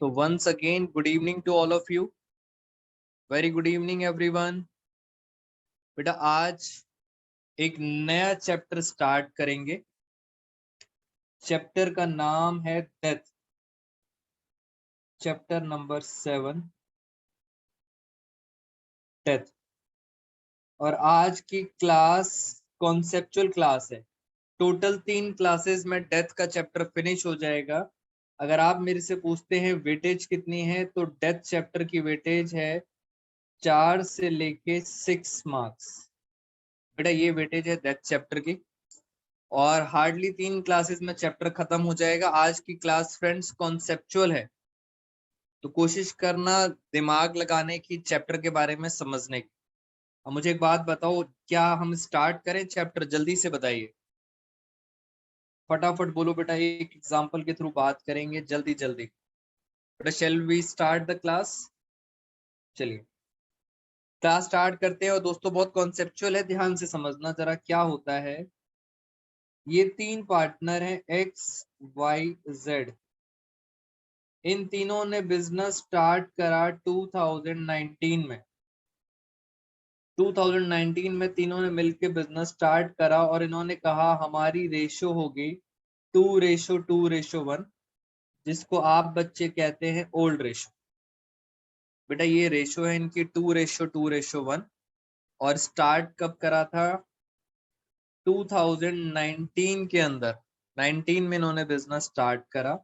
So once again, good evening to all of you. Very good evening everyone. बेटा आज एक नया chapter start करेंगे. चैप्टर का नाम है डेथ. Chapter number 7 death. और आज की क्लास कॉन्सेप्चुअल क्लास है. टोटल 3 क्लासेस में डेथ का चैप्टर फिनिश हो जाएगा. अगर आप मेरे से पूछते हैं वेटेज कितनी है, तो डेथ चैप्टर की वेटेज है 4 से लेके 6 मार्क्स. बेटा ये वेटेज है डेथ चैप्टर की. और हार्डली 3 क्लासेस में चैप्टर खत्म हो जाएगा. आज की क्लास फ्रेंड्स कॉन्सेप्चुअल है, तो कोशिश करना दिमाग लगाने की, चैप्टर के बारे में समझने की. अब मुझे एक बात बताओ, क्या हम स्टार्ट करें चैप्टर? जल्दी से बताइए, फटाफट बोलो बेटा. एक एग्जांपल के थ्रू बात करेंगे, जल्दी जल्दी बेटा. Shall we start the class? चलिए क्लास स्टार्ट करते हैं. और दोस्तों बहुत कॉन्सेप्चुअल है, ध्यान से समझना जरा क्या होता है. ये 3 पार्टनर हैं, एक्स वाई जेड. इन तीनों ने बिजनेस स्टार्ट करा 2019 में. 2019 में तीनों ने मिलकर बिजनेस स्टार्ट करा और इन्होंने कहा हमारी रेशो होगी 2:1, जिसको आप बच्चे कहते हैं ओल्ड रेशो. बेटा ये रेशो है इनकी 2:1. और स्टार्ट कब करा था? 2019 के अंदर. 19 में इन्होंने बिजनेस स्टार्ट करा.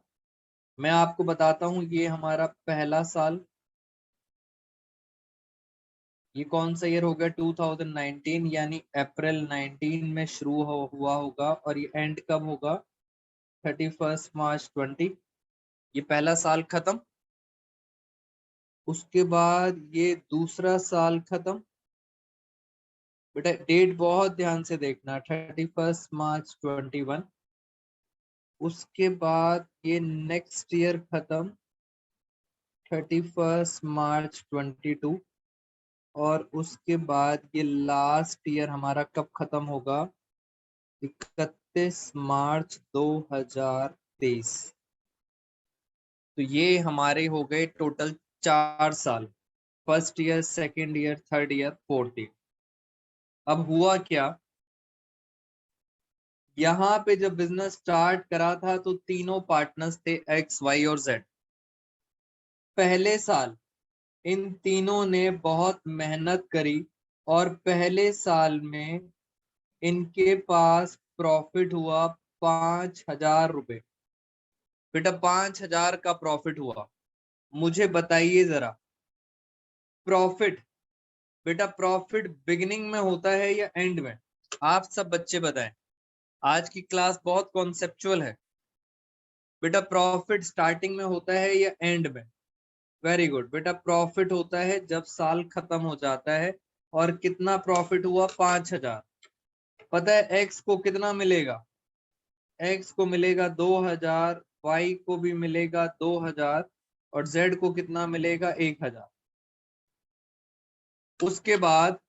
मैं आपको बताता हूँ, ये हमारा पहला साल. ये कौन सा ईयर हो गया? 2019, यानी अप्रैल 19 में शुरू हुआ होगा और ये एंड कब होगा? 31 मार्च 20. ये पहला साल खत्म. उसके बाद ये दूसरा साल खत्म. बेटा डेट बहुत ध्यान से देखना, 31 मार्च 21. उसके बाद ये नेक्स्ट ईयर खत्म 31 मार्च 22. और उसके बाद ये लास्ट ईयर हमारा कब खत्म होगा? 31 मार्च 2023. तो ये हमारे हो गए टोटल 4 साल. First year, second year, third year, fourth year. अब हुआ क्या, यहाँ पे जब बिजनेस स्टार्ट करा था तो तीनों पार्टनर्स थे एक्स वाई और जेड. पहले साल इन तीनों ने बहुत मेहनत करी और पहले साल में इनके पास प्रॉफिट हुआ 5,000 रुपए. बेटा 5,000 का प्रॉफिट हुआ. मुझे बताइए जरा, प्रॉफिट, बेटा प्रॉफिट बिगिनिंग में होता है या एंड में? आप सब बच्चे बताएं. आज की क्लास बहुत कॉन्सेप्चुअल है. बेटा प्रॉफिट स्टार्टिंग में होता है या एंड में? वेरी गुड बेटा, प्रॉफिट होता है जब साल खत्म हो जाता है. और कितना प्रॉफिट हुआ? 5,000. पता है एक्स को कितना मिलेगा? एक्स को मिलेगा 2,000, वाई को भी मिलेगा 2,000 और जेड को कितना मिलेगा? 1,000. उसके बाद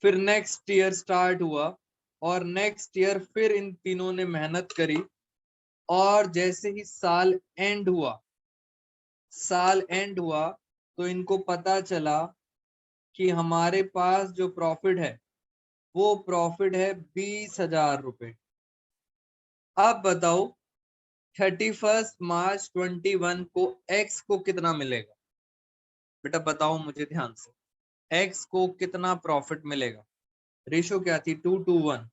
फिर नेक्स्ट ईयर स्टार्ट हुआ और नेक्स्ट ईयर फिर इन तीनों ने मेहनत करी. और जैसे ही साल एंड हुआ तो इनको पता चला कि हमारे पास जो प्रॉफिट है वो प्रॉफिट है 20,000 रुपए. अब बताओ 31 मार्च 21 को एक्स को कितना मिलेगा? बेटा बताओ मुझे ध्यान से, एक्स को कितना प्रॉफिट मिलेगा? रेशो क्या थी? 2:1.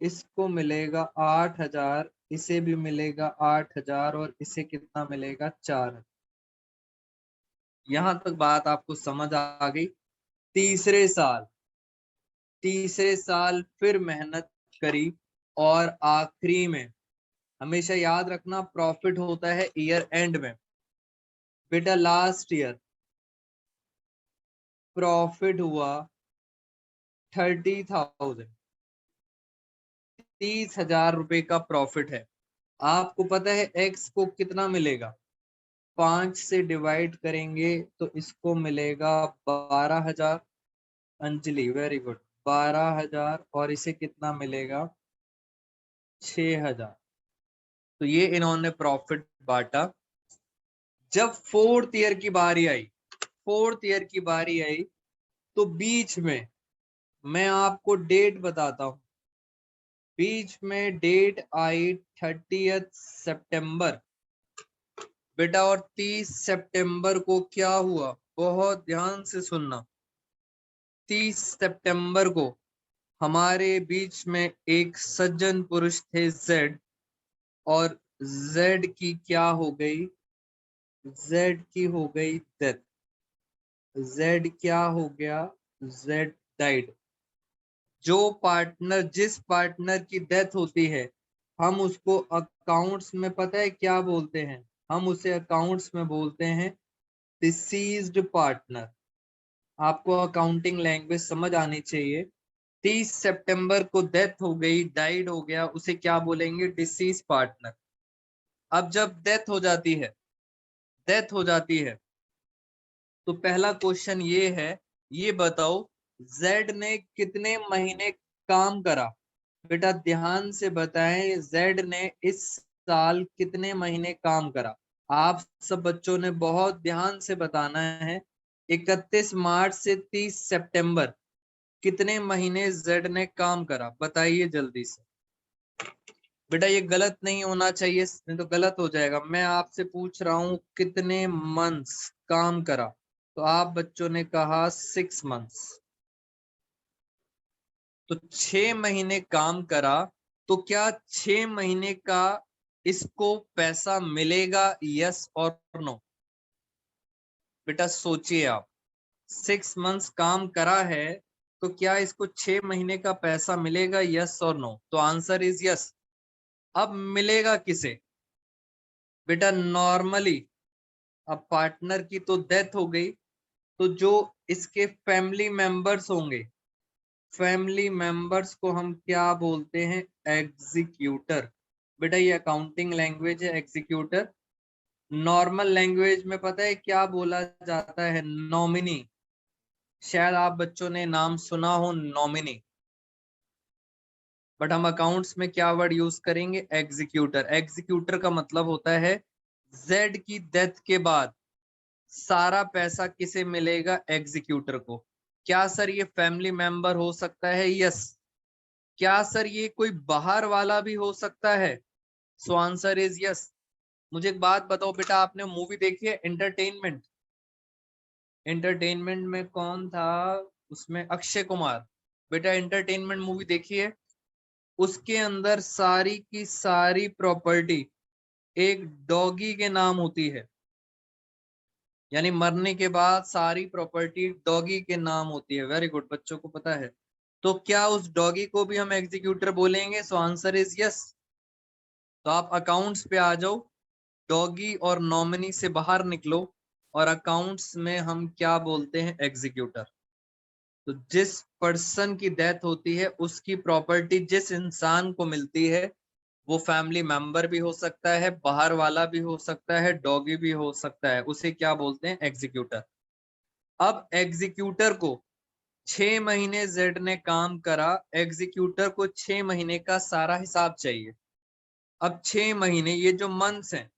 इसको मिलेगा 8,000, इसे भी मिलेगा 8,000 और इसे कितना मिलेगा? 4,000. यहां तक बात आपको समझ आ गई? तीसरे साल फिर मेहनत करी और आखिरी में, हमेशा याद रखना प्रॉफिट होता है ईयर एंड में. बेटा लास्ट ईयर प्रॉफिट हुआ 30,000. 30,000 रुपए का प्रॉफिट है. आपको पता है एक्स को कितना मिलेगा? 5 से डिवाइड करेंगे तो इसको मिलेगा 12,000. अंजलि वेरी गुड, 12,000 और इसे कितना मिलेगा? 6,000. तो ये इन्होंने प्रॉफिट बांटा. जब फोर्थ ईयर की बारी आई तो बीच में मैं आपको डेट बताता हूं। बीच में डेट आई 30 सितंबर बेटा, और 30 सितंबर को क्या हुआ, बहुत ध्यान से सुनना। 30 सितंबर को हमारे बीच में एक सज्जन पुरुष थे जेड, और जेड की क्या हो गई, जेड की हो गई डेथ। जेड क्या हो गया, जेड डाइड। जिस पार्टनर की डेथ होती है हम उसको अकाउंट्स में पता है क्या बोलते हैं, हम उसे अकाउंट्स में बोलते हैं डिसीज्ड पार्टनर। आपको अकाउंटिंग लैंग्वेज समझ आनी चाहिए। 30 सितंबर को डेथ हो गई, डाइड हो गया, उसे क्या बोलेंगे, डिसीज पार्टनर। अब जब डेथ हो जाती है तो पहला क्वेश्चन ये है, ये बताओ जेड ने कितने महीने काम करा। बेटा ध्यान से बताएं, जेड ने इस साल कितने महीने काम करा। आप सब बच्चों ने बहुत ध्यान से बताना है। 31 मार्च से 30 सितंबर कितने महीने जेड ने काम करा, बताइए जल्दी से। बेटा ये गलत नहीं होना चाहिए, नहीं तो गलत हो जाएगा। मैं आपसे पूछ रहा हूं कितने मंथ्स काम करा, तो आप बच्चों ने कहा 6 मंथ्स। तो 6 महीने काम करा, तो क्या 6 महीने का इसको पैसा मिलेगा, यस और नो। बेटा सोचिए आप, 6 मंथ्स काम करा है तो क्या इसको 6 महीने का पैसा मिलेगा, यस और नो। तो आंसर इज यस। अब मिलेगा किसे, बेटा नॉर्मली अब पार्टनर की तो डेथ हो गई, तो जो इसके फैमिली मेंबर्स होंगे, फैमिली मेंबर्स को हम क्या बोलते हैं, एग्जीक्यूटर। बेटा ये अकाउंटिंग लैंग्वेज है, एग्जीक्यूटर। नॉर्मल लैंग्वेज में पता है क्या बोला जाता है, नॉमिनी। शायद आप बच्चों ने नाम सुना हो नॉमिनी, बट हम अकाउंट्स में क्या वर्ड यूज करेंगे, एग्जीक्यूटर। एग्जीक्यूटर का मतलब होता है जेड की डेथ के बाद सारा पैसा किसे मिलेगा, एग्जीक्यूटर को। क्या सर ये फैमिली मेंबर हो सकता है, यस। क्या सर ये कोई बाहर वाला भी हो सकता है, सो आंसर इज यस। मुझे एक बात बताओ बेटा, आपने मूवी देखी है एंटरटेनमेंट, एंटरटेनमेंट में कौन था, उसमें अक्षय कुमार। बेटा एंटरटेनमेंट मूवी देखी है, उसके अंदर सारी की सारी प्रॉपर्टी एक डॉगी के नाम होती है, यानी मरने के बाद सारी प्रॉपर्टी डॉगी के नाम होती है। वेरी गुड, बच्चों को पता है। तो क्या उस डॉगी को भी हम एग्जीक्यूटर बोलेंगे, सो आंसर इज यस। तो आप अकाउंट्स पे आ जाओ, डॉगी और नॉमिनी से बाहर निकलो, और अकाउंट्स में हम क्या बोलते हैं, एग्जीक्यूटर। तो जिस पर्सन की डेथ होती है उसकी प्रॉपर्टी जिस इंसान को मिलती है, वो फैमिली मेंबर भी हो सकता है, बाहर वाला भी हो सकता है, डॉगी भी हो सकता है, उसे क्या बोलते हैं, एग्जीक्यूटर। अब एग्जीक्यूटर को 6 महीने जेड ने काम करा, एग्जीक्यूटर को 6 महीने का सारा हिसाब चाहिए। अब 6 महीने, ये जो मंथ्स हैं,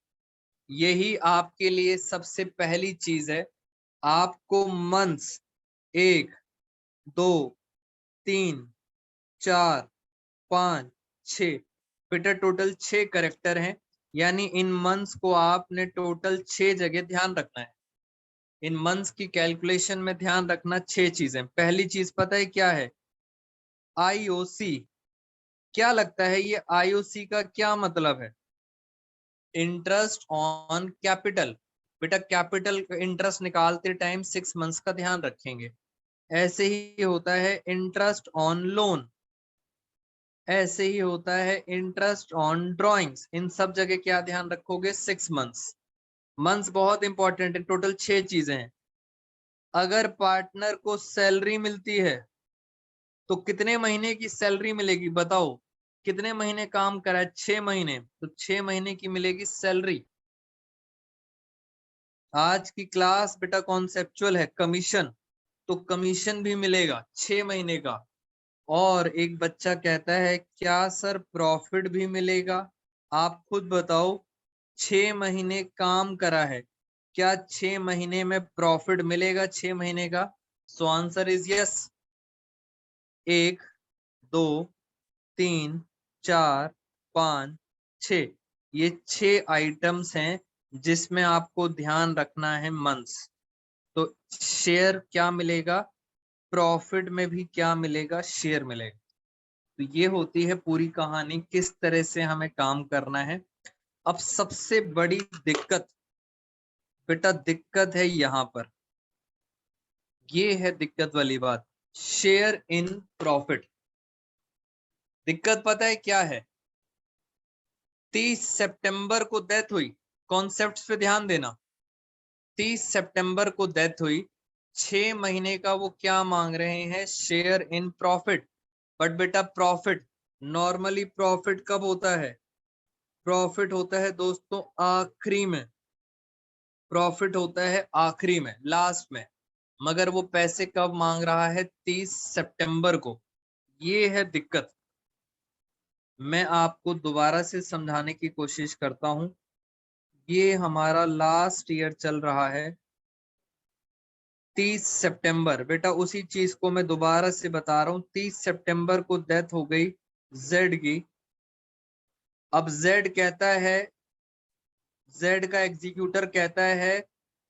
यही आपके लिए सबसे पहली चीज है। आपको मंथ्स 1 2 3 4 5 6, बेटा टोटल 6 करेक्टर हैं, यानी इन मंथ्स को आपने टोटल 6 जगह ध्यान रखना है। इन मंथ्स की कैलकुलेशन में ध्यान रखना 6 चीजें। पहली चीज पता है क्या है, आईओसी। क्या लगता है ये आईओसी का क्या मतलब है, इंटरेस्ट ऑन कैपिटल। बेटा कैपिटल इंटरेस्ट निकालते टाइम 6 मंथ्स का ध्यान रखेंगे। ऐसे ही होता है इंटरेस्ट ऑन लोन, ऐसे ही होता है इंटरेस्ट ऑन ड्रॉइंग्स। इन सब जगह क्या ध्यान रखोगे, 6 मंथ्स। मंथ्स बहुत इंपॉर्टेंट है, टोटल 6 चीजें हैं। अगर पार्टनर को सैलरी मिलती है तो कितने महीने की सैलरी मिलेगी, बताओ। कितने महीने काम करा है, 6 महीने, तो 6 महीने की मिलेगी सैलरी। आज की क्लास बेटा कॉन्सेप्चुअल है, कमीशन, तो कमीशन भी मिलेगा 6 महीने का। और एक बच्चा कहता है क्या सर प्रॉफिट भी मिलेगा। आप खुद बताओ, 6 महीने काम करा है, क्या 6 महीने में प्रॉफिट मिलेगा 6 महीने का? So answer is yes. 1 2 3 4 5 6, ये 6 आइटम्स हैं जिसमें आपको ध्यान रखना है मंथ्स। तो शेयर क्या मिलेगा, प्रॉफिट में भी क्या मिलेगा, शेयर मिलेगा। तो ये होती है पूरी कहानी, किस तरह से हमें काम करना है। अब सबसे बड़ी दिक्कत बेटा, दिक्कत है यहां पर, ये है दिक्कत वाली बात, शेयर इन प्रॉफिट। दिक्कत पता है क्या है? 30 सितंबर को डेथ हुई, कॉन्सेप्ट्स पे ध्यान देना। 30 सितंबर को डेथ हुई, 6 महीने का वो क्या मांग रहे हैं, शेयर इन प्रॉफिट। बट बेटा प्रॉफिट, नॉर्मली प्रॉफिट कब होता है? प्रॉफिट होता है दोस्तों आखिरी में, प्रॉफिट होता है आखिरी में, लास्ट में। मगर वो पैसे कब मांग रहा है? 30 सितंबर को। ये है दिक्कत। मैं आपको दोबारा से समझाने की कोशिश करता हूं। ये हमारा लास्ट ईयर चल रहा है, 30 सितंबर। बेटा उसी चीज को मैं दोबारा से बता रहा हूं, 30 सितंबर को डेथ हो गई जेड की। अब जेड कहता है, जेड का एग्जीक्यूटर कहता है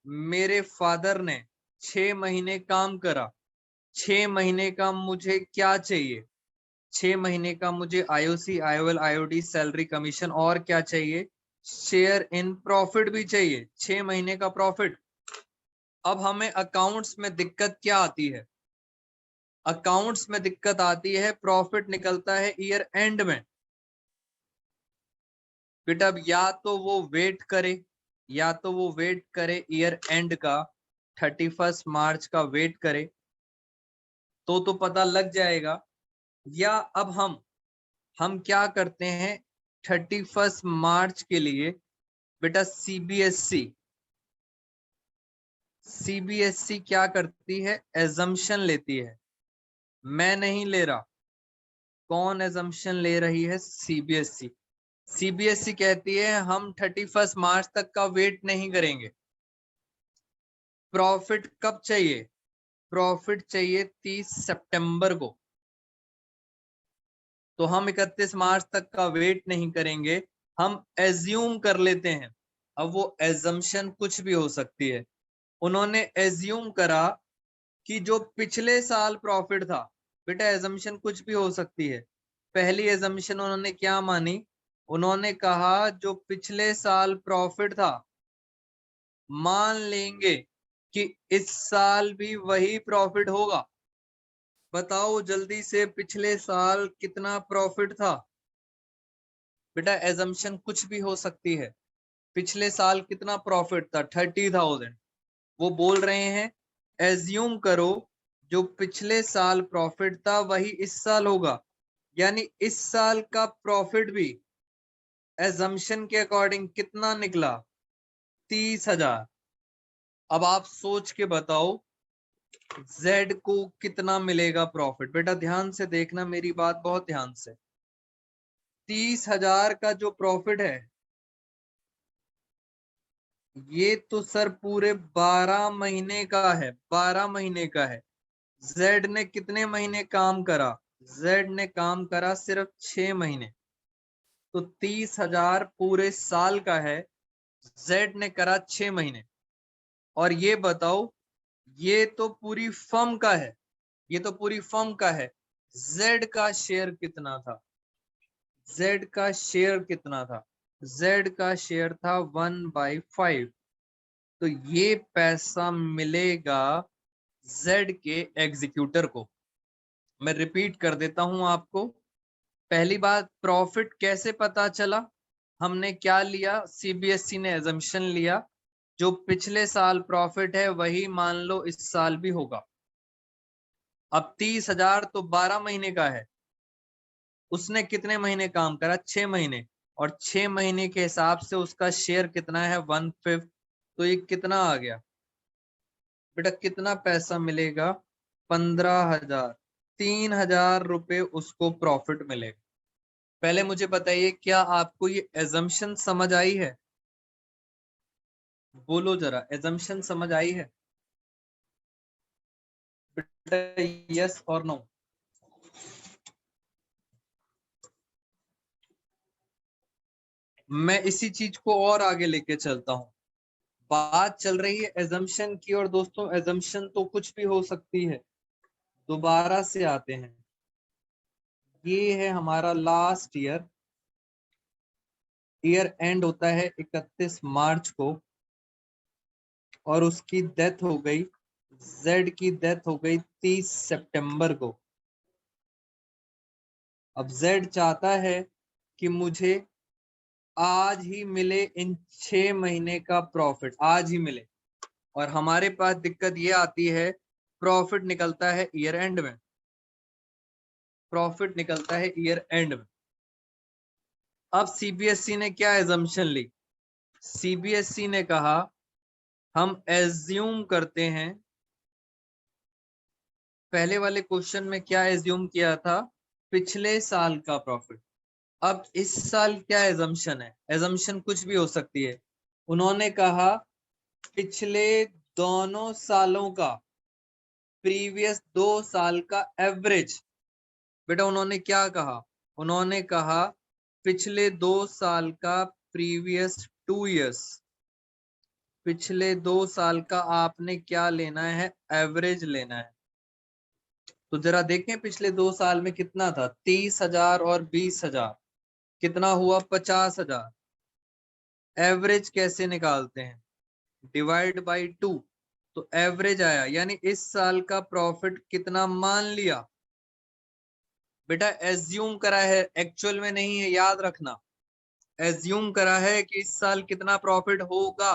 मेरे फादर ने 6 महीने काम करा, 6 महीने का मुझे क्या चाहिए? 6 महीने का मुझे IOC, IOL, IOD, salary, commission, और क्या चाहिए? शेयर इन प्रॉफिट भी चाहिए, 6 महीने का प्रॉफिट। अब हमें अकाउंट्स में दिक्कत क्या आती है? अकाउंट्स में दिक्कत आती है, प्रॉफिट निकलता है ईयर एंड में। बेटा अब या तो वो वेट करे, या तो वो वेट करे ईयर एंड का, 31 मार्च का वेट करे तो पता लग जाएगा। या अब हम क्या करते हैं, 31 मार्च के लिए बेटा सीबीएसई क्या करती है, एजम्पशन लेती है। मैं नहीं ले रहा, कौन एजम्पशन ले रही है? सीबीएसई। सीबीएसई कहती है हम 31 मार्च तक का वेट नहीं करेंगे। प्रॉफिट कब चाहिए? प्रॉफिट चाहिए 30 सितंबर को। तो हम 31 मार्च तक का वेट नहीं करेंगे, हम एज्यूम कर लेते हैं। अब वो एजम्पशन कुछ भी हो सकती है। उन्होंने एज्यूम करा कि जो पिछले साल प्रॉफिट था, बेटा एजम्पशन कुछ भी हो सकती है। पहली एजम्पशन उन्होंने क्या मानी? उन्होंने कहा जो पिछले साल प्रॉफिट था, मान लेंगे कि इस साल भी वही प्रॉफिट होगा। बताओ जल्दी से, पिछले साल कितना प्रॉफिट था? बेटा एजम्पशन कुछ भी हो सकती है। पिछले साल कितना प्रॉफिट था? 30,000। वो बोल रहे हैं एज्यूम करो जो पिछले साल प्रॉफिट था वही इस साल होगा, यानी इस साल का प्रॉफिट भी एजम्पशन के अकॉर्डिंग कितना निकला? 30,000। अब आप सोच के बताओ जेड को कितना मिलेगा प्रॉफिट? बेटा ध्यान से देखना मेरी बात, बहुत ध्यान से। 30,000 का जो प्रॉफिट है, ये तो सर पूरे 12 महीने का है, 12 महीने का है। जेड ने कितने महीने काम करा? जेड ने काम करा सिर्फ 6 महीने। तो 30,000 पूरे साल का है, जेड ने करा 6 महीने। और ये बताओ, ये तो पूरी फर्म का है, ये तो पूरी फर्म का है। जेड का शेयर कितना था? जेड का शेयर कितना था? जेड का शेयर था 1/5। तो ये पैसा मिलेगा जेड के एग्जीक्यूटर को। मैं रिपीट कर देता हूं आपको। पहली बात, प्रॉफिट कैसे पता चला? हमने क्या लिया? सीबीएसई ने एजम्पशन लिया, जो पिछले साल प्रॉफिट है वही मान लो इस साल भी होगा। अब 30,000 तो 12 महीने का है, उसने कितने महीने काम करा? 6 महीने। और 6 महीने के हिसाब से उसका शेयर कितना है? 1/5। तो ये कितना आ गया बेटा, कितना पैसा मिलेगा? 15,000। 3,000 रुपए उसको प्रॉफिट मिलेगा। पहले मुझे बताइए क्या आपको ये एजम्पशन समझ आई है? बोलो जरा, एजम्पशन समझ आई है बेटा? यस और नो? मैं इसी चीज को और आगे लेके चलता हूँ। बात चल रही है एजम्पशन की, और दोस्तों एजम्पशन तो कुछ भी हो सकती है। दोबारा से आते हैं, ये है हमारा लास्ट ईयर, ईयर एंड होता है 31 मार्च को, और उसकी डेथ हो गई, जेड की डेथ हो गई 30 सितंबर को। अब जेड चाहता है कि मुझे आज ही मिले इन 6 महीने का प्रॉफिट, आज ही मिले। और हमारे पास दिक्कत ये आती है, प्रॉफिट निकलता है ईयर एंड में, प्रॉफिट निकलता है ईयर एंड में। अब सीबीएसई ने क्या एजम्पशन ली? सीबीएसई ने कहा हम एज्यूम करते हैं, पहले वाले क्वेश्चन में क्या एज्यूम किया था? पिछले साल का प्रॉफिट। अब इस साल क्या एजम्पशन है? एजम्पशन कुछ भी हो सकती है। उन्होंने कहा पिछले दोनों सालों का, प्रीवियस 2 साल का एवरेज। बेटा उन्होंने क्या कहा? उन्होंने कहा पिछले 2 साल का, प्रीवियस 2 years, पिछले 2 साल का आपने क्या लेना है? एवरेज लेना है। तो जरा देखें पिछले 2 साल में कितना था, 30,000 और 20,000, कितना हुआ? 50,000। एवरेज कैसे निकालते हैं? डिवाइड बाई 2, तो एवरेज आया, यानी इस साल का प्रॉफिट कितना मान लिया? बेटा एज्यूम करा है, एक्चुअल में नहीं है, याद रखना। एज्यूम करा है कि इस साल कितना प्रॉफिट होगा।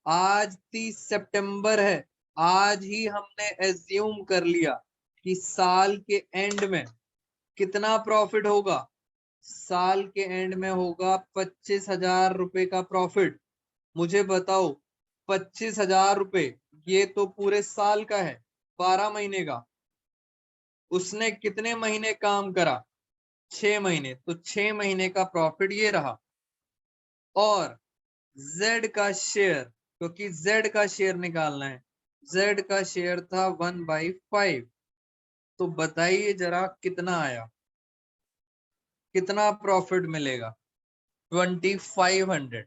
आज 30 सितंबर है, आज ही हमने एज्यूम कर लिया कि साल के एंड में कितना प्रॉफिट होगा। साल के एंड में होगा 25,000 रुपए का प्रॉफिट। मुझे बताओ 25,000 रुपए, ये तो पूरे साल का है, 12 महीने का। उसने कितने महीने काम करा? 6 महीने, तो 6 महीने का प्रॉफिट ये रहा। और जेड का शेयर, क्योंकि जेड का शेयर निकालना है, जेड का शेयर था 1/5। तो बताइए जरा कितना आया, कितना प्रॉफिट मिलेगा? 2500।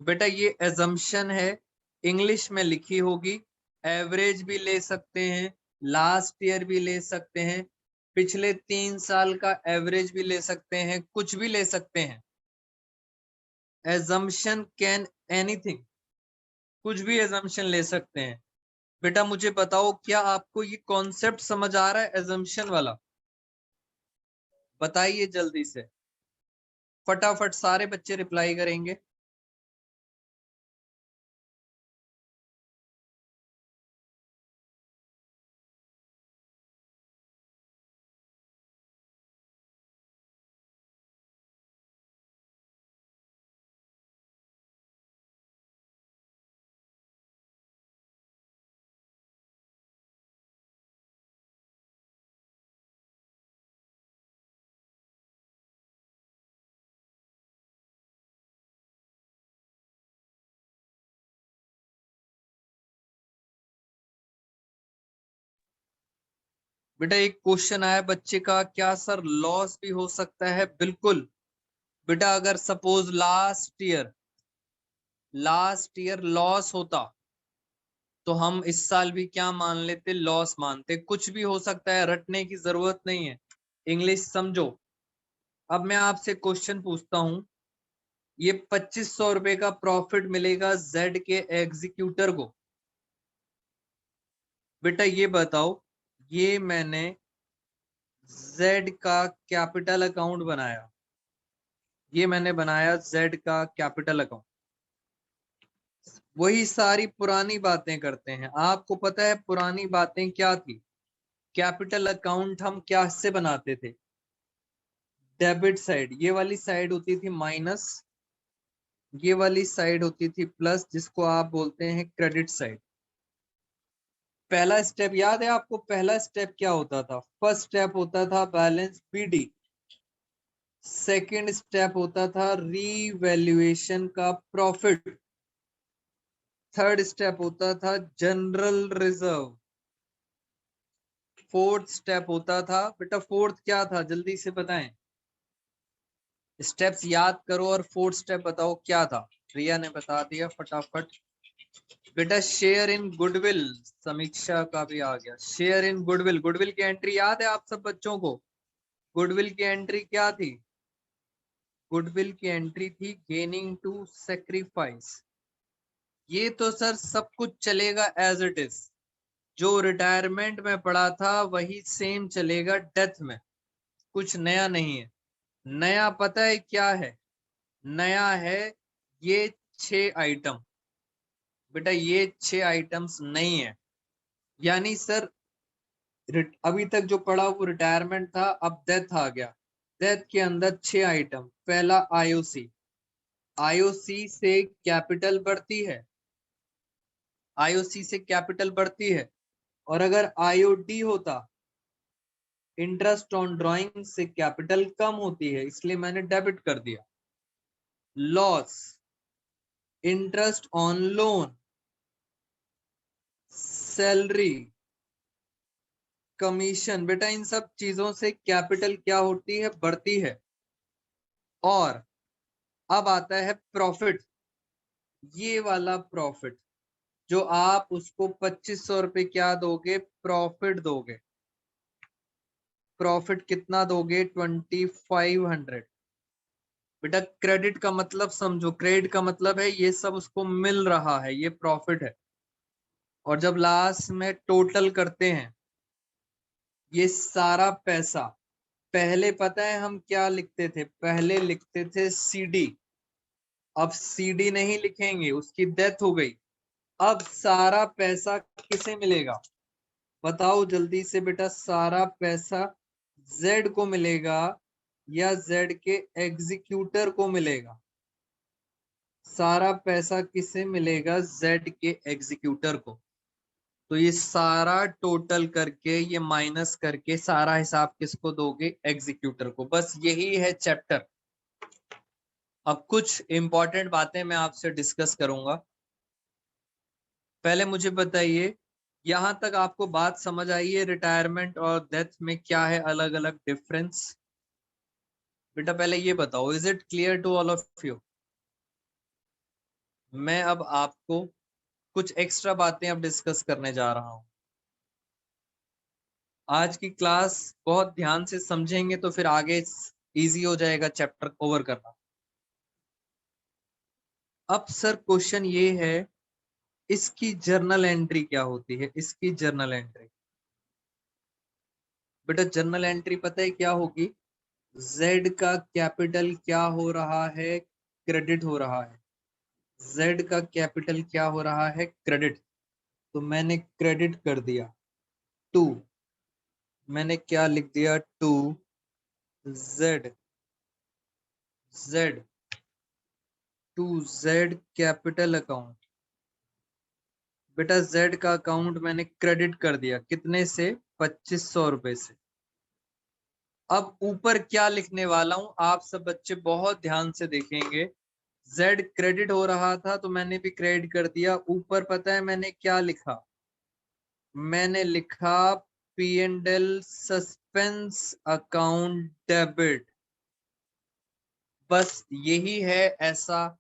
बेटा ये एजम्पशन है, इंग्लिश में लिखी होगी। एवरेज भी ले सकते हैं, लास्ट ईयर भी ले सकते हैं, पिछले 3 साल का एवरेज भी ले सकते हैं, कुछ भी ले सकते हैं। एजम्पशन कैन एनीथिंग, कुछ भी एजम्पशन ले सकते हैं। बेटा मुझे बताओ, क्या आपको ये कॉन्सेप्ट समझ आ रहा है एजम्पशन वाला? बताइए जल्दी से, फटाफट सारे बच्चे रिप्लाई करेंगे। बेटा एक क्वेश्चन आया बच्चे का, क्या सर लॉस भी हो सकता है? बिल्कुल बेटा, अगर सपोज लास्ट ईयर लॉस होता, तो हम इस साल भी क्या मान लेते? लॉस मानते। कुछ भी हो सकता है, रटने की जरूरत नहीं है, इंग्लिश समझो। अब मैं आपसे क्वेश्चन पूछता हूं, ये 2500 रुपए का प्रॉफिट मिलेगा जेड के एग्जीक्यूटर को। बेटा ये बताओ, ये मैंने जेड का कैपिटल अकाउंट बनाया, ये मैंने बनाया जेड का कैपिटल अकाउंट। वही सारी पुरानी बातें करते हैं। आपको पता है पुरानी बातें क्या थी? कैपिटल अकाउंट हम क्या से बनाते थे? डेबिट साइड, ये वाली साइड होती थी माइनस, ये वाली साइड होती थी प्लस, जिसको आप बोलते हैं क्रेडिट साइड। पहला स्टेप याद है आपको? पहला स्टेप क्या होता था? फर्स्ट स्टेप होता था बैलेंस पीडी, सेकंड स्टेप होता था रीवैल्यूएशन का प्रॉफिट, थर्ड स्टेप होता था जनरल रिजर्व, फोर्थ स्टेप होता था बेटा, फोर्थ क्या था जल्दी से बताएं, स्टेप्स याद करो और फोर्थ स्टेप बताओ क्या था। रिया ने बता दिया फटाफट बेटा, शेयर इन गुडविल, समीक्षा का भी आ गया, शेयर इन गुडविल, गुडविल की एंट्री याद है आप सब बच्चों को, गुडविल की एंट्री क्या थी, गुडविल की एंट्री थी गेनिंग टू सेक्रीफाइस। ये तो सर सब कुछ चलेगा एज इट इज, जो रिटायरमेंट में पड़ा था वही सेम चलेगा डेथ में, कुछ नया नहीं है। नया पता है क्या है, नया है ये 6 आइटम, बेटा ये 6 आइटम्स नहीं है। यानी सर अभी तक जो पड़ा वो रिटायरमेंट था, अब डेथ आ गया, डेथ के अंदर 6 आइटम। पहला आईओसी, आईओसी से कैपिटल बढ़ती है, आईओसी से कैपिटल बढ़ती है, और अगर आईओडी होता, इंटरेस्ट ऑन ड्राइंग, से कैपिटल कम होती है, इसलिए मैंने डेबिट कर दिया। Loss, interest on loan, salary, commission, बेटा इन सब चीजों से कैपिटल क्या होती है, बढ़ती है। और अब आता है प्रॉफिट, ये वाला प्रॉफिट जो आप उसको 2500 रुपए क्या दोगे, प्रॉफिट दोगे। प्रॉफिट कितना दोगे, 2500। बेटा क्रेडिट का मतलब समझो, क्रेडिट का मतलब है ये सब उसको मिल रहा है, ये प्रॉफिट है। और जब लास्ट में टोटल करते हैं ये सारा पैसा, पहले पता है हम क्या लिखते थे, पहले लिखते थे सीडी, अब सीडी नहीं लिखेंगे, उसकी डेथ हो गई। अब सारा पैसा किसे मिलेगा, बताओ जल्दी से बेटा, सारा पैसा जेड को मिलेगा या जेड के एग्जीक्यूटर को मिलेगा, सारा पैसा किसे मिलेगा, जेड के एग्जीक्यूटर को। तो ये सारा टोटल करके, ये माइनस करके सारा हिसाब किसको दोगे, एग्जीक्यूटर को। बस यही है चैप्टर। अब कुछ इंपॉर्टेंट बातें मैं आपसे डिस्कस करूंगा। पहले मुझे बताइए, यहां तक आपको बात समझ आई है, रिटायरमेंट और डेथ में क्या है अलग अलग डिफरेंस। बेटा पहले ये बताओ, is it clear to all of you. मैं अब आपको कुछ एक्स्ट्रा बातें अब डिस्कस करने जा रहा हूं। आज की क्लास बहुत ध्यान से समझेंगे तो फिर आगे इजी हो जाएगा चैप्टर कवर करना। अब सर क्वेश्चन ये है, इसकी जर्नल एंट्री क्या होती है, इसकी जर्नल एंट्री। बेटा जर्नल एंट्री पता है क्या होगी, जेड का कैपिटल क्या हो रहा है, क्रेडिट हो रहा है, जेड का कैपिटल क्या हो रहा है, क्रेडिट। तो मैंने क्रेडिट कर दिया टू, मैंने क्या लिख दिया, to Z, Z to Z capital account. बेटा जेड का अकाउंट मैंने क्रेडिट कर दिया, कितने से, 2500 रुपए से। अब ऊपर क्या लिखने वाला हूं, आप सब बच्चे बहुत ध्यान से देखेंगे। जेड क्रेडिट हो रहा था तो मैंने भी क्रेडिट कर दिया। ऊपर पता है मैंने क्या लिखा, मैंने लिखा P and L suspense account debit. बस यही है ऐसा।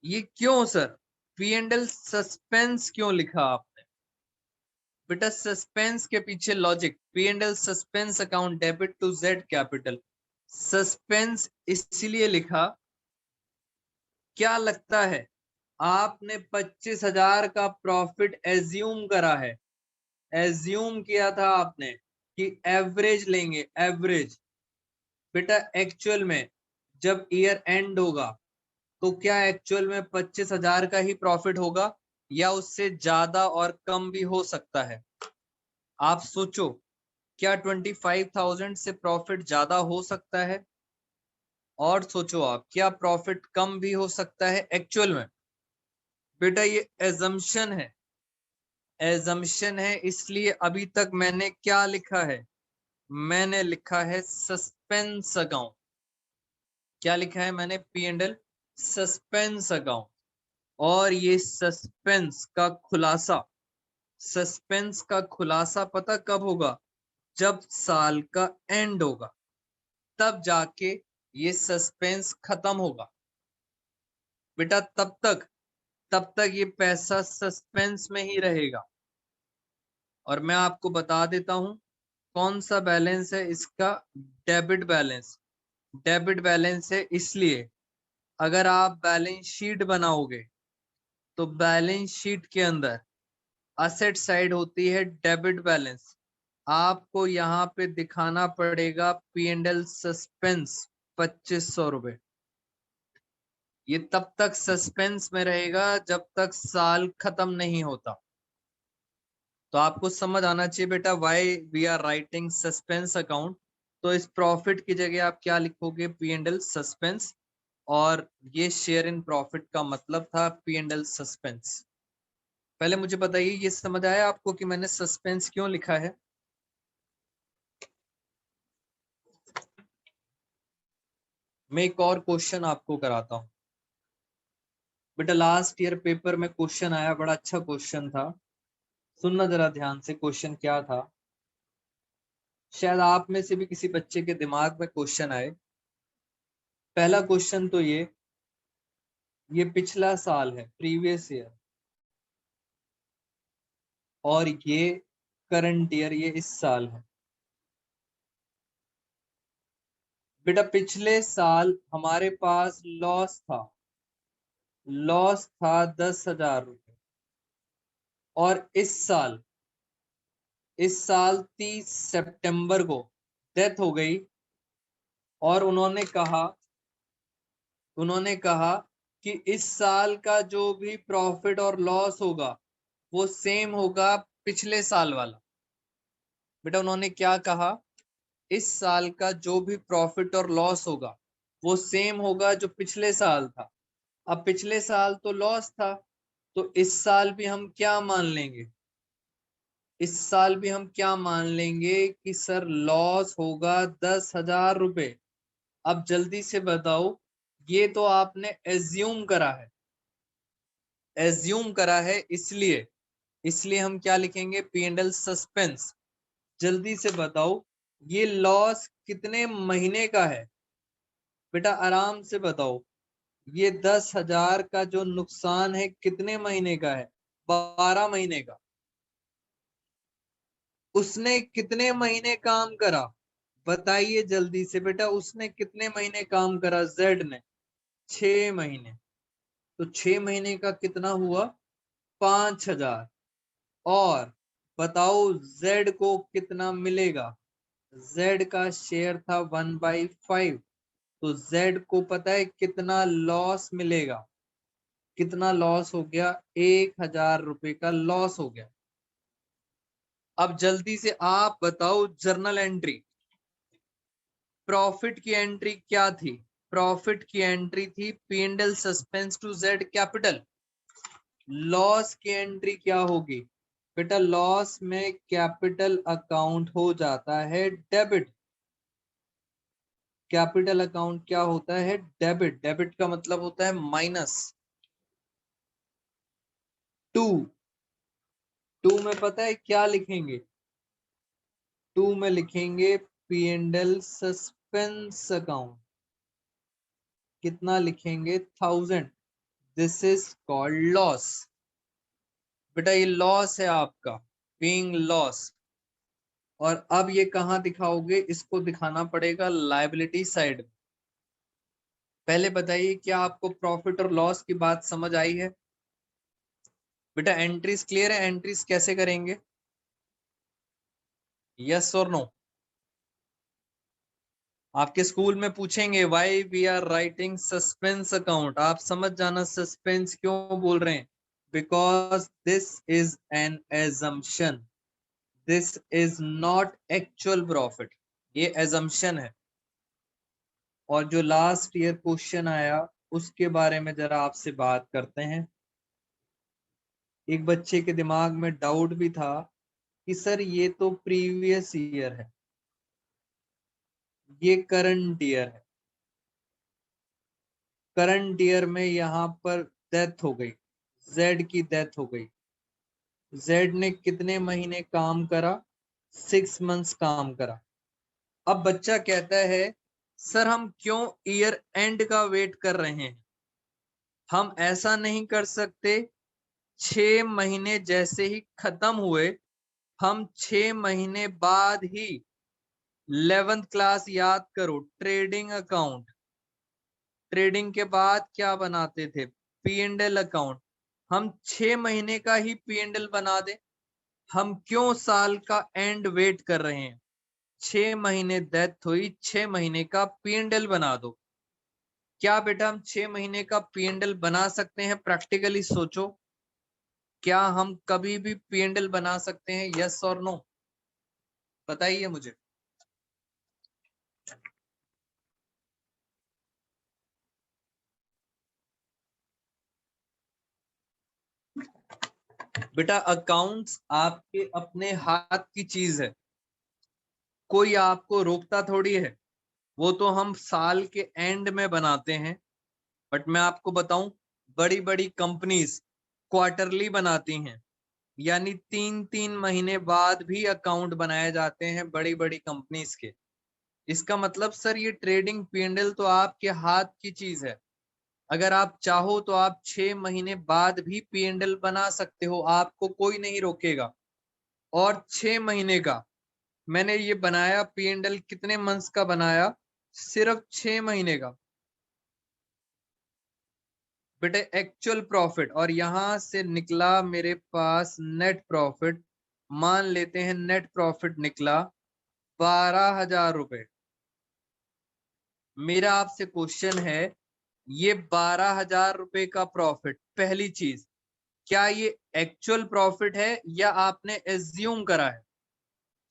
ये क्यों sir, P and L suspense क्यों लिखा आपने, बेटा सस्पेंस के पीछे logic, P and L suspense account debit to Z capital. Suspense इसलिए लिखा, क्या लगता है आपने 25,000 का प्रॉफिट एज्यूम करा है, एज्यूम किया था आपने कि एवरेज लेंगे, एवरेज। बेटा एक्चुअल में जब ईयर एंड होगा तो क्या एक्चुअल में 25,000 का ही प्रॉफिट होगा या उससे ज्यादा और कम भी हो सकता है। आप सोचो, क्या 25,000 से प्रॉफिट ज्यादा हो सकता है, और सोचो आप क्या प्रॉफिट कम भी हो सकता है एक्चुअल में। बेटा ये एजम्पशन है, एजम्पशन है, इसलिए अभी तक मैंने क्या लिखा है, मैंने लिखा है सस्पेंस अकाउंट। क्या लिखा है मैंने, P and L suspense account. और ये सस्पेंस का खुलासा पता कब होगा? जब साल का एंड होगा, तब जाके ये सस्पेंस खत्म होगा बेटा। तब तक ये पैसा सस्पेंस में ही रहेगा। और मैं आपको बता देता हूं कौन सा बैलेंस है इसका। Debit balance. डेबिट बैलेंस है इसलिए अगर आप बैलेंस शीट बनाओगे तो बैलेंस शीट के अंदर असेट साइड होती है डेबिट बैलेंस। आपको यहाँ पे दिखाना पड़ेगा पी एंड एल सस्पेंस 2500 रुपए। ये तब तक सस्पेंस में रहेगा जब तक साल खत्म नहीं होता। तो आपको समझ आना चाहिए बेटा why we are writing suspense account. तो इस प्रॉफिट की जगह आप क्या लिखोगे? P and L suspense. और ये शेयर इन प्रॉफिट का मतलब था पी एंड एल सस्पेंस। पहले मुझे बताइए ये समझ आया आपको कि मैंने सस्पेंस क्यों लिखा है? मैं एक और क्वेश्चन आपको कराता हूं बेटा। लास्ट ईयर पेपर में क्वेश्चन आया, बड़ा अच्छा क्वेश्चन था। सुनना जरा ध्यान से, क्वेश्चन क्या था। शायद आप में से भी किसी बच्चे के दिमाग में क्वेश्चन आए। पहला क्वेश्चन तो ये पिछला साल है, प्रीवियस ईयर। और ये करंट ईयर, ये इस साल है। बेटा पिछले साल हमारे पास लॉस था 10,000 रुपये। और इस साल 30 सितंबर को डेथ हो गई। और उन्होंने कहा कि इस साल का जो भी प्रॉफिट और लॉस होगा वो सेम होगा पिछले साल वाला। बेटा उन्होंने क्या कहा? इस साल का जो भी प्रॉफिट और लॉस होगा वो सेम होगा जो पिछले साल था। अब पिछले साल तो लॉस था, तो इस साल भी हम क्या मान लेंगे? इस साल भी हम क्या मान लेंगे कि सर लॉस होगा 10,000 रुपए। अब जल्दी से बताओ, ये तो आपने एज्यूम करा है इसलिए हम क्या लिखेंगे? P and L suspense. जल्दी से बताओ ये लॉस कितने महीने का है? बेटा आराम से बताओ, ये 10,000 का जो नुकसान है कितने महीने का है? 12 महीने का। उसने कितने महीने काम करा? बताइए जल्दी से बेटा, उसने कितने महीने काम करा? जेड ने 6 महीने। तो 6 महीने का कितना हुआ? 5,000। और बताओ जेड को कितना मिलेगा? जेड का शेयर था 1/5। तो जेड को पता है कितना लॉस मिलेगा? कितना लॉस हो गया? 1,000 रुपए का लॉस हो गया। अब जल्दी से आप बताओ जर्नल एंट्री। प्रॉफिट की एंट्री क्या थी? प्रॉफिट की एंट्री थी P and L suspense to Z capital. Loss की एंट्री क्या होगी? बेटा लॉस में कैपिटल अकाउंट हो जाता है डेबिट। कैपिटल अकाउंट क्या होता है? डेबिट। डेबिट का मतलब होता है माइनस। टू टू में पता है क्या लिखेंगे? टू में लिखेंगे P and L suspense account. कितना लिखेंगे? 1,000। This is called loss. बेटा ये लॉस है आपका, बीइंग लॉस। और अब ये कहाँ दिखाओगे? इसको दिखाना पड़ेगा लायबिलिटी साइड। पहले बताइए क्या आपको प्रॉफिट और लॉस की बात समझ आई है? बेटा एंट्रीज क्लियर है? एंट्रीज कैसे करेंगे? यस और नो? आपके स्कूल में पूछेंगे why we are writing suspense account. आप समझ जाना सस्पेंस क्यों बोल रहे हैं। Because this is an assumption, this is not actual profit. ये एजम्पशन है। और जो लास्ट ईयर क्वेश्चन आया उसके बारे में जरा आपसे बात करते हैं। एक बच्चे के दिमाग में डाउट भी था कि सर ये तो प्रीवियस ईयर है, ये करंट ईयर है। करंट ईयर में यहाँ पर डेथ हो गई। जेड की डेथ हो गई। जेड ने कितने महीने काम करा? 6 मंथ्स काम करा। अब बच्चा कहता है सर हम क्यों ईयर एंड का वेट कर रहे हैं? हम ऐसा नहीं कर सकते 6 महीने जैसे ही खत्म हुए हम 6 महीने बाद ही 11th क्लास याद करो, ट्रेडिंग अकाउंट, ट्रेडिंग के बाद क्या बनाते थे? P and L account. हम 6 महीने का ही पी एंड एल बना दे। हम क्यों साल का एंड वेट कर रहे हैं? 6 महीने डेथ हुई, 6 महीने का पी एंड एल बना दो। क्या बेटा हम 6 महीने का पी एंड एल बना सकते हैं? प्रैक्टिकली सोचो, क्या हम कभी भी पी एंड एल बना सकते हैं? यस और नो, बताइए मुझे। बेटा अकाउंट्स आपके अपने हाथ की चीज है, कोई आपको रोकता थोड़ी है। वो तो हम साल के एंड में बनाते हैं, बट मैं आपको बताऊं, बड़ी बड़ी कंपनीज क्वार्टरली बनाती हैं, यानी 3-3 महीने बाद भी अकाउंट बनाए जाते हैं बड़ी बड़ी कंपनीज के। इसका मतलब सर ये ट्रेडिंग पी&एल तो आपके हाथ की चीज है। अगर आप चाहो तो आप 6 महीने बाद भी पी&एल बना सकते हो, आपको कोई नहीं रोकेगा। और 6 महीने का मैंने ये बनाया पी&एल, कितने मंथ्स का बनाया? सिर्फ 6 महीने का। बेटे एक्चुअल प्रॉफिट, और यहां से निकला मेरे पास नेट प्रॉफिट। मान लेते हैं नेट प्रॉफिट निकला 12,000 रुपए। मेरा आपसे क्वेश्चन है, ये 12,000 रुपए का प्रॉफिट, पहली चीज, क्या ये एक्चुअल प्रॉफिट है या आपने एज्यूम करा है?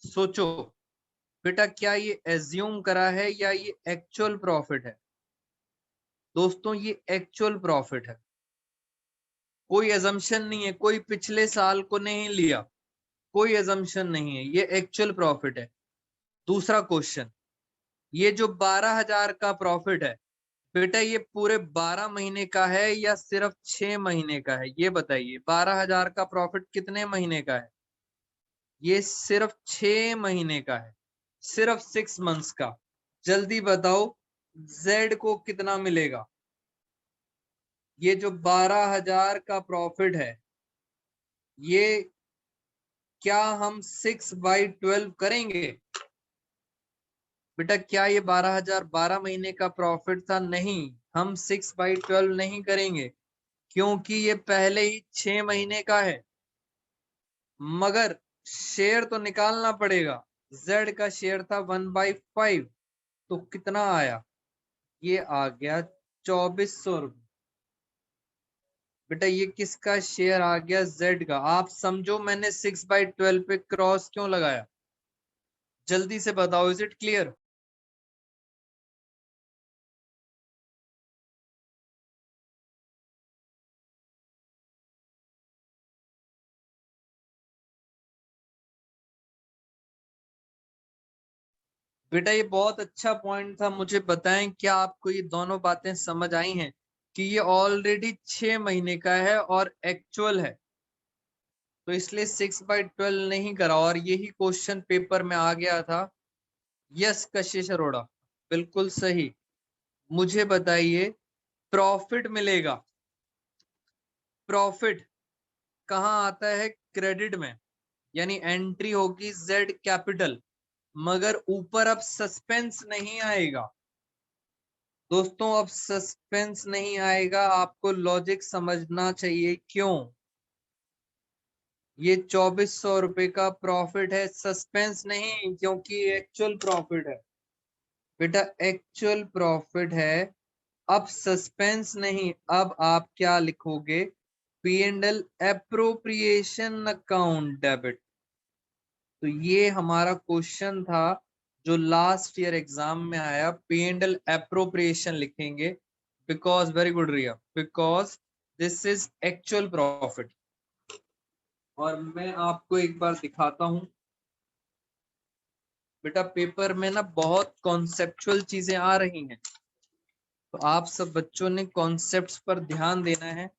सोचो बेटा, क्या ये एज्यूम करा है या ये एक्चुअल प्रॉफिट है? दोस्तों ये एक्चुअल प्रॉफिट है, कोई एजम्पशन नहीं है, कोई पिछले साल को नहीं लिया, कोई एजम्पशन नहीं है, ये एक्चुअल प्रॉफिट है। दूसरा क्वेश्चन, ये जो 12,000 का प्रॉफिट है बेटा, ये पूरे 12 महीने का है या सिर्फ 6 महीने का है? ये बताइए, 12,000 का प्रॉफिट कितने महीने का है? ये सिर्फ 6 महीने का है, सिर्फ 6 मंथ्स का। जल्दी बताओ जेड को कितना मिलेगा? ये जो 12,000 का प्रॉफिट है, ये क्या हम 6/12 करेंगे? बेटा क्या ये 12,000 12 महीने का प्रॉफिट था? नहीं, हम 6/12 नहीं करेंगे, क्योंकि ये पहले ही 6 महीने का है। मगर शेयर तो निकालना पड़ेगा। जेड का शेयर था 1/5, तो कितना आया? ये आ गया 2,400 रुपये। बेटा ये किसका शेयर आ गया? जेड का। आप समझो मैंने 6/12 पे क्रॉस क्यों लगाया, जल्दी से बताओ, इज इट क्लियर? बेटा ये बहुत अच्छा पॉइंट था, मुझे बताएं क्या आपको ये दोनों बातें समझ आई हैं कि ये ऑलरेडी 6 महीने का है और एक्चुअल है, तो इसलिए 6/12 नहीं करा, और यही क्वेश्चन पेपर में आ गया था। यस कशिश अरोड़ा, बिल्कुल सही। मुझे बताइए, प्रॉफिट मिलेगा, प्रॉफिट कहाँ आता है? क्रेडिट में, यानी एंट्री होगी जेड कैपिटल, मगर ऊपर अब सस्पेंस नहीं आएगा। दोस्तों अब सस्पेंस नहीं आएगा, आपको लॉजिक समझना चाहिए क्यों। ये 2,400 रुपए का प्रॉफिट है, सस्पेंस नहीं, क्योंकि एक्चुअल प्रॉफिट है। बेटा एक्चुअल प्रॉफिट है, अब सस्पेंस नहीं। अब आप क्या लिखोगे? P and L appropriation account debit. तो ये हमारा क्वेश्चन था जो लास्ट ईयर एग्जाम में आया, पी एंड एल एप्रोप्रिएशन लिखेंगे, because, very good Ria, because this is actual profit. और मैं आपको एक बार दिखाता हूं, बेटा पेपर में ना बहुत कॉन्सेप्चुअल चीजें आ रही हैं, तो आप सब बच्चों ने कॉन्सेप्ट्स पर ध्यान देना है।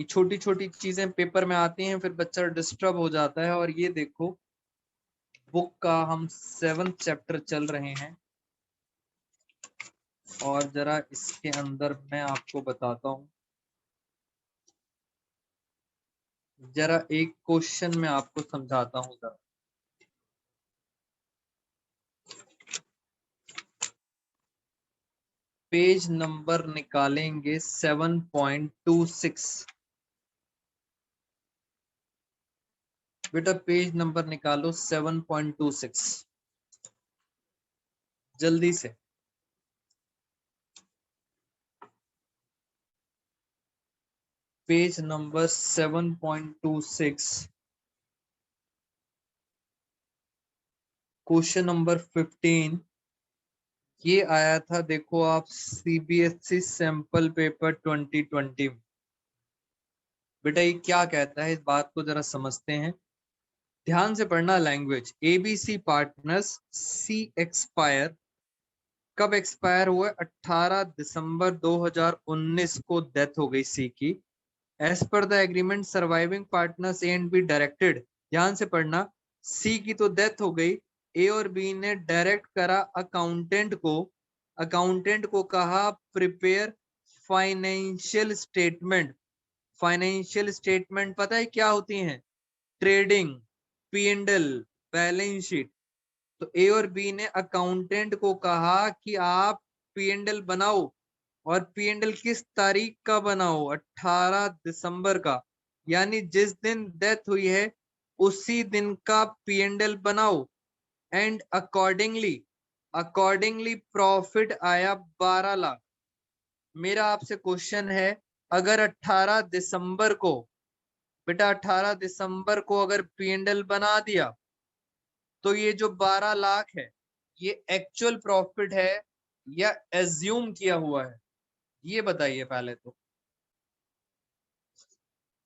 ये छोटी छोटी चीजें पेपर में आती हैं, फिर बच्चा डिस्टर्ब हो जाता है। और ये देखो बुक का हम 7th चैप्टर चल रहे हैं, और जरा इसके अंदर मैं आपको बताता हूँ। जरा एक क्वेश्चन में आपको समझाता हूँ जरा। पेज नंबर निकालेंगे 7.26। बेटा पेज नंबर निकालो 7.26 जल्दी से। Page number 7.26 question number 15। ये आया था, देखो आप, सीबीएसई सैंपल पेपर 2020। बेटा ये क्या कहता है, इस बात को जरा समझते हैं, ध्यान से पढ़ना। लैंग्वेज एबीसी पार्टनर्स सी एक्सपायर, कब एक्सपायर हुआ? 18 दिसंबर 2019 को डेथ हो गई सी की। As per the agreement surviving partners A and B directed, ध्यान से पढ़ना, सी की तो डेथ हो गई, ए और बी ने डायरेक्ट करा अकाउंटेंट को कहा prepare financial statement. Financial statement पता है क्या होती हैं? Trading, P and L, balance sheet. तो ए और बी ने अकाउंटेंट को कहा कि आप पी एंड एल बनाओ, और पी एंड एल किस तारीख का बनाओ? 18 दिसंबर का, यानी जिस दिन डेथ हुई है उसी दिन का पी एंड एल बनाओ। एंड अकॉर्डिंगली प्रॉफिट आया 12 लाख। मेरा आपसे क्वेश्चन है, अगर 18 दिसंबर को, बेटा 18 दिसंबर को अगर पी एंड एल बना दिया, तो ये जो 12 लाख है ये एक्चुअल प्रॉफिट है या एज्यूम किया हुआ है? ये बताइए पहले तो।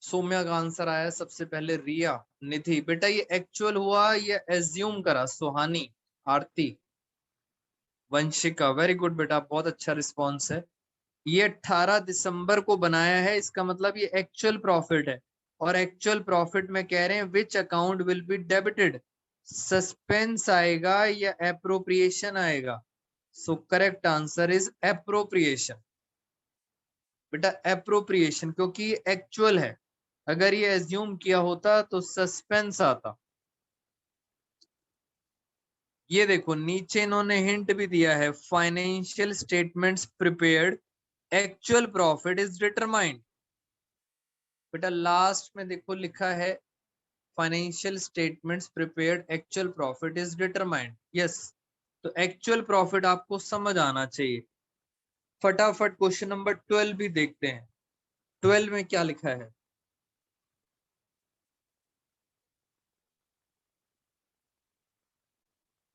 सौम्या का आंसर आया सबसे पहले, रिया, निधि। बेटा ये एक्चुअल हुआ या एज्यूम करा? सुहानी, आरती, वंशिका, वेरी गुड बेटा, बहुत अच्छा रिस्पॉन्स है। ये 18 दिसंबर को बनाया है, इसका मतलब ये एक्चुअल प्रॉफिट है। और एक्चुअल प्रॉफिट में कह रहे हैं which account will be debited, suspense आएगा या एप्रोप्रिएशन आएगा? So correct answer is appropriation. बेटा एप्रोप्रिएशन, क्योंकि ये एक्चुअल है। अगर ये एज्यूम किया होता तो सस्पेंस आता। ये देखो नीचे इन्होंने हिंट भी दिया है, financial statements prepared, actual profit is determined. बेटा लास्ट में देखो लिखा है financial statements prepared, actual profit is determined. Yes, तो एक्चुअल प्रॉफिट आपको समझ आना चाहिए। फटाफट क्वेश्चन नंबर 12 भी देखते हैं। 12 में क्या लिखा है?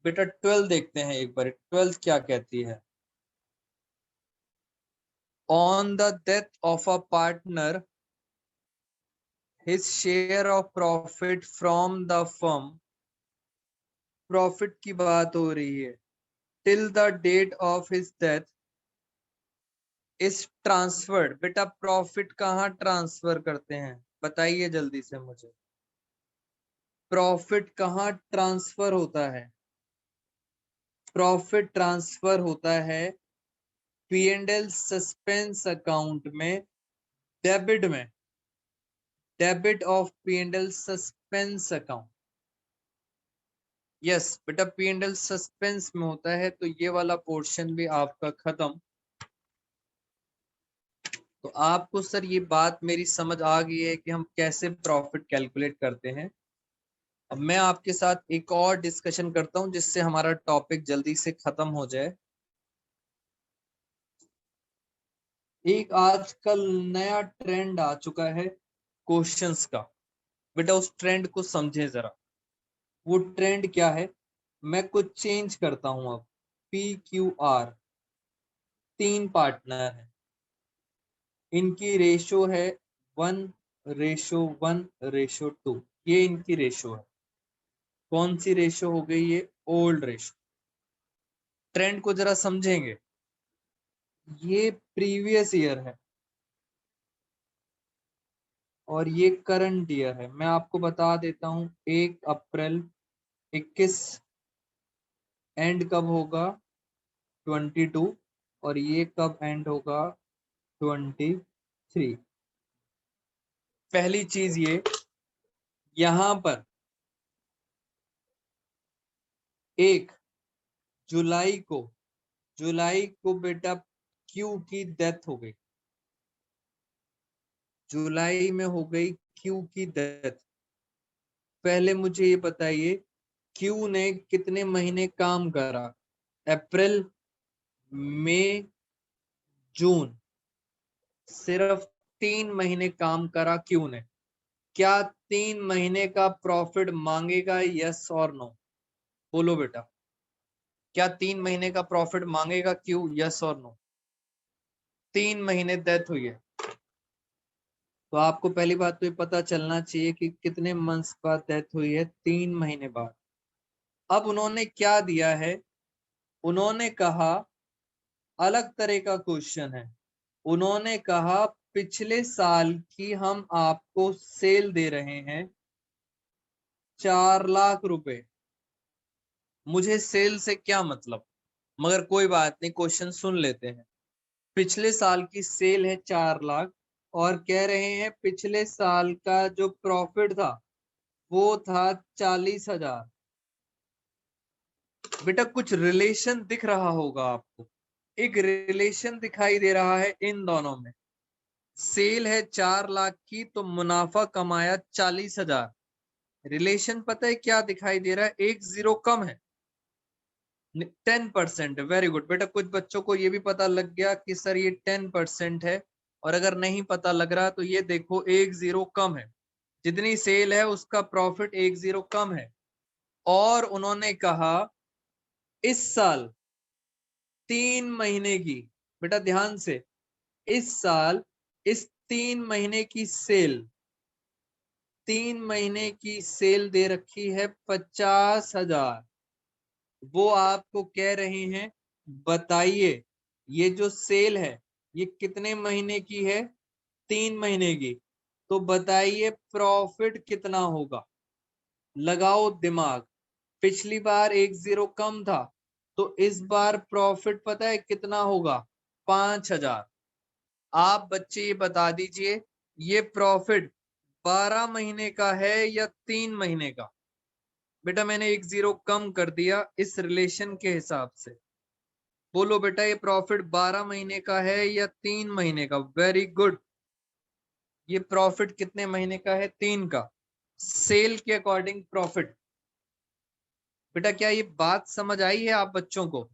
बेटा 12 देखते हैं एक बार, 12 क्या कहती है। On the death of a partner, his share of profit from the firm, profit की बात हो रही है, till the date of his death is transferred। बेटा प्रॉफिट कहाँ ट्रांसफर करते हैं? बताइए जल्दी से मुझे, प्रॉफिट कहाँ ट्रांसफर होता है? प्रॉफिट ट्रांसफर होता है P and L suspense account में, डेबिट में, debit of P and L suspense account. Yes बेटा पी एंड एल सस्पेंस में होता है, तो ये वाला पोर्शन भी आपका खत्म। तो आपको सर ये बात मेरी समझ आ गई है कि हम कैसे प्रॉफिट कैलकुलेट करते हैं। अब मैं आपके साथ एक और डिस्कशन करता हूं जिससे हमारा टॉपिक जल्दी से खत्म हो जाए। एक आजकल नया ट्रेंड आ चुका है क्वेश्चंस का। बेटा उस ट्रेंड को समझे जरा, वो ट्रेंड क्या है। मैं कुछ चेंज करता हूं अब। पी क्यू आर, 3 पार्टनर है, इनकी रेशो है 1:1:2। ये इनकी रेशो है। कौन सी रेशो हो गई? ये ओल्ड रेशो। ट्रेंड को जरा समझेंगे, ये प्रीवियस ईयर है, और ये करंट ईयर है। मैं आपको बता देता हूं 1 अप्रैल 21 एंड कब होगा 22 और ये कब एंड होगा 23। पहली चीज ये यहां पर 1 जुलाई को बेटा क्यू की डेथ हो गई, जुलाई में हो गई क्यू की डेथ। पहले मुझे ये बताइए क्यू ने कितने महीने काम करा, अप्रैल मई जून, सिर्फ 3 महीने काम करा क्यू ने। क्या 3 महीने का प्रॉफिट मांगेगा, यस और नो? बोलो बेटा, क्या 3 महीने का प्रॉफिट मांगेगा क्यू, यस और नो? 3 महीने डेथ हुई है, तो आपको पहली बात तो ये पता चलना चाहिए कि कितने मंथ्स बाद डेथ हुई है, 3 महीने बाद। अब उन्होंने क्या दिया है, उन्होंने कहा अलग तरह का क्वेश्चन है। उन्होंने कहा पिछले साल की हम आपको सेल दे रहे हैं 4 लाख रुपए। मुझे सेल से क्या मतलब, मगर कोई बात नहीं, क्वेश्चन सुन लेते हैं। पिछले साल की सेल है 4 लाख और कह रहे हैं पिछले साल का जो प्रॉफिट था वो था 40,000। बेटा कुछ रिलेशन दिख रहा होगा आपको, एक रिलेशन दिखाई दे रहा है इन दोनों में। सेल है 4 लाख की तो मुनाफा कमाया 40,000। रिलेशन पता है क्या दिखाई दे रहा है, एक जीरो कम है, 10%। वेरी गुड बेटा, कुछ बच्चों को ये भी पता लग गया कि सर ये 10% है, और अगर नहीं पता लग रहा तो ये देखो एक जीरो कम है, जितनी सेल है उसका प्रॉफिट एक जीरो कम है। और उन्होंने कहा इस साल 3 महीने की, बेटा ध्यान से, इस साल इस 3 महीने की सेल, 3 महीने की सेल दे रखी है 50,000। वो आपको कह रहे हैं बताइए ये जो सेल है ये कितने महीने की है, 3 महीने की, तो बताइए प्रॉफिट कितना होगा। लगाओ दिमाग, पिछली बार एक जीरो कम था तो इस बार प्रॉफिट पता है कितना होगा, 5,000। आप बच्चे ये बता दीजिए ये प्रॉफिट 12 महीने का है या 3 महीने का। बेटा मैंने एक जीरो कम कर दिया इस रिलेशन के हिसाब से। बोलो बेटा ये प्रॉफिट 12 महीने का है या 3 महीने का। वेरी गुड, ये प्रॉफिट कितने महीने का है, 3 का। सेल के अकॉर्डिंग प्रॉफिट। बेटा क्या ये बात समझ आई है आप बच्चों को?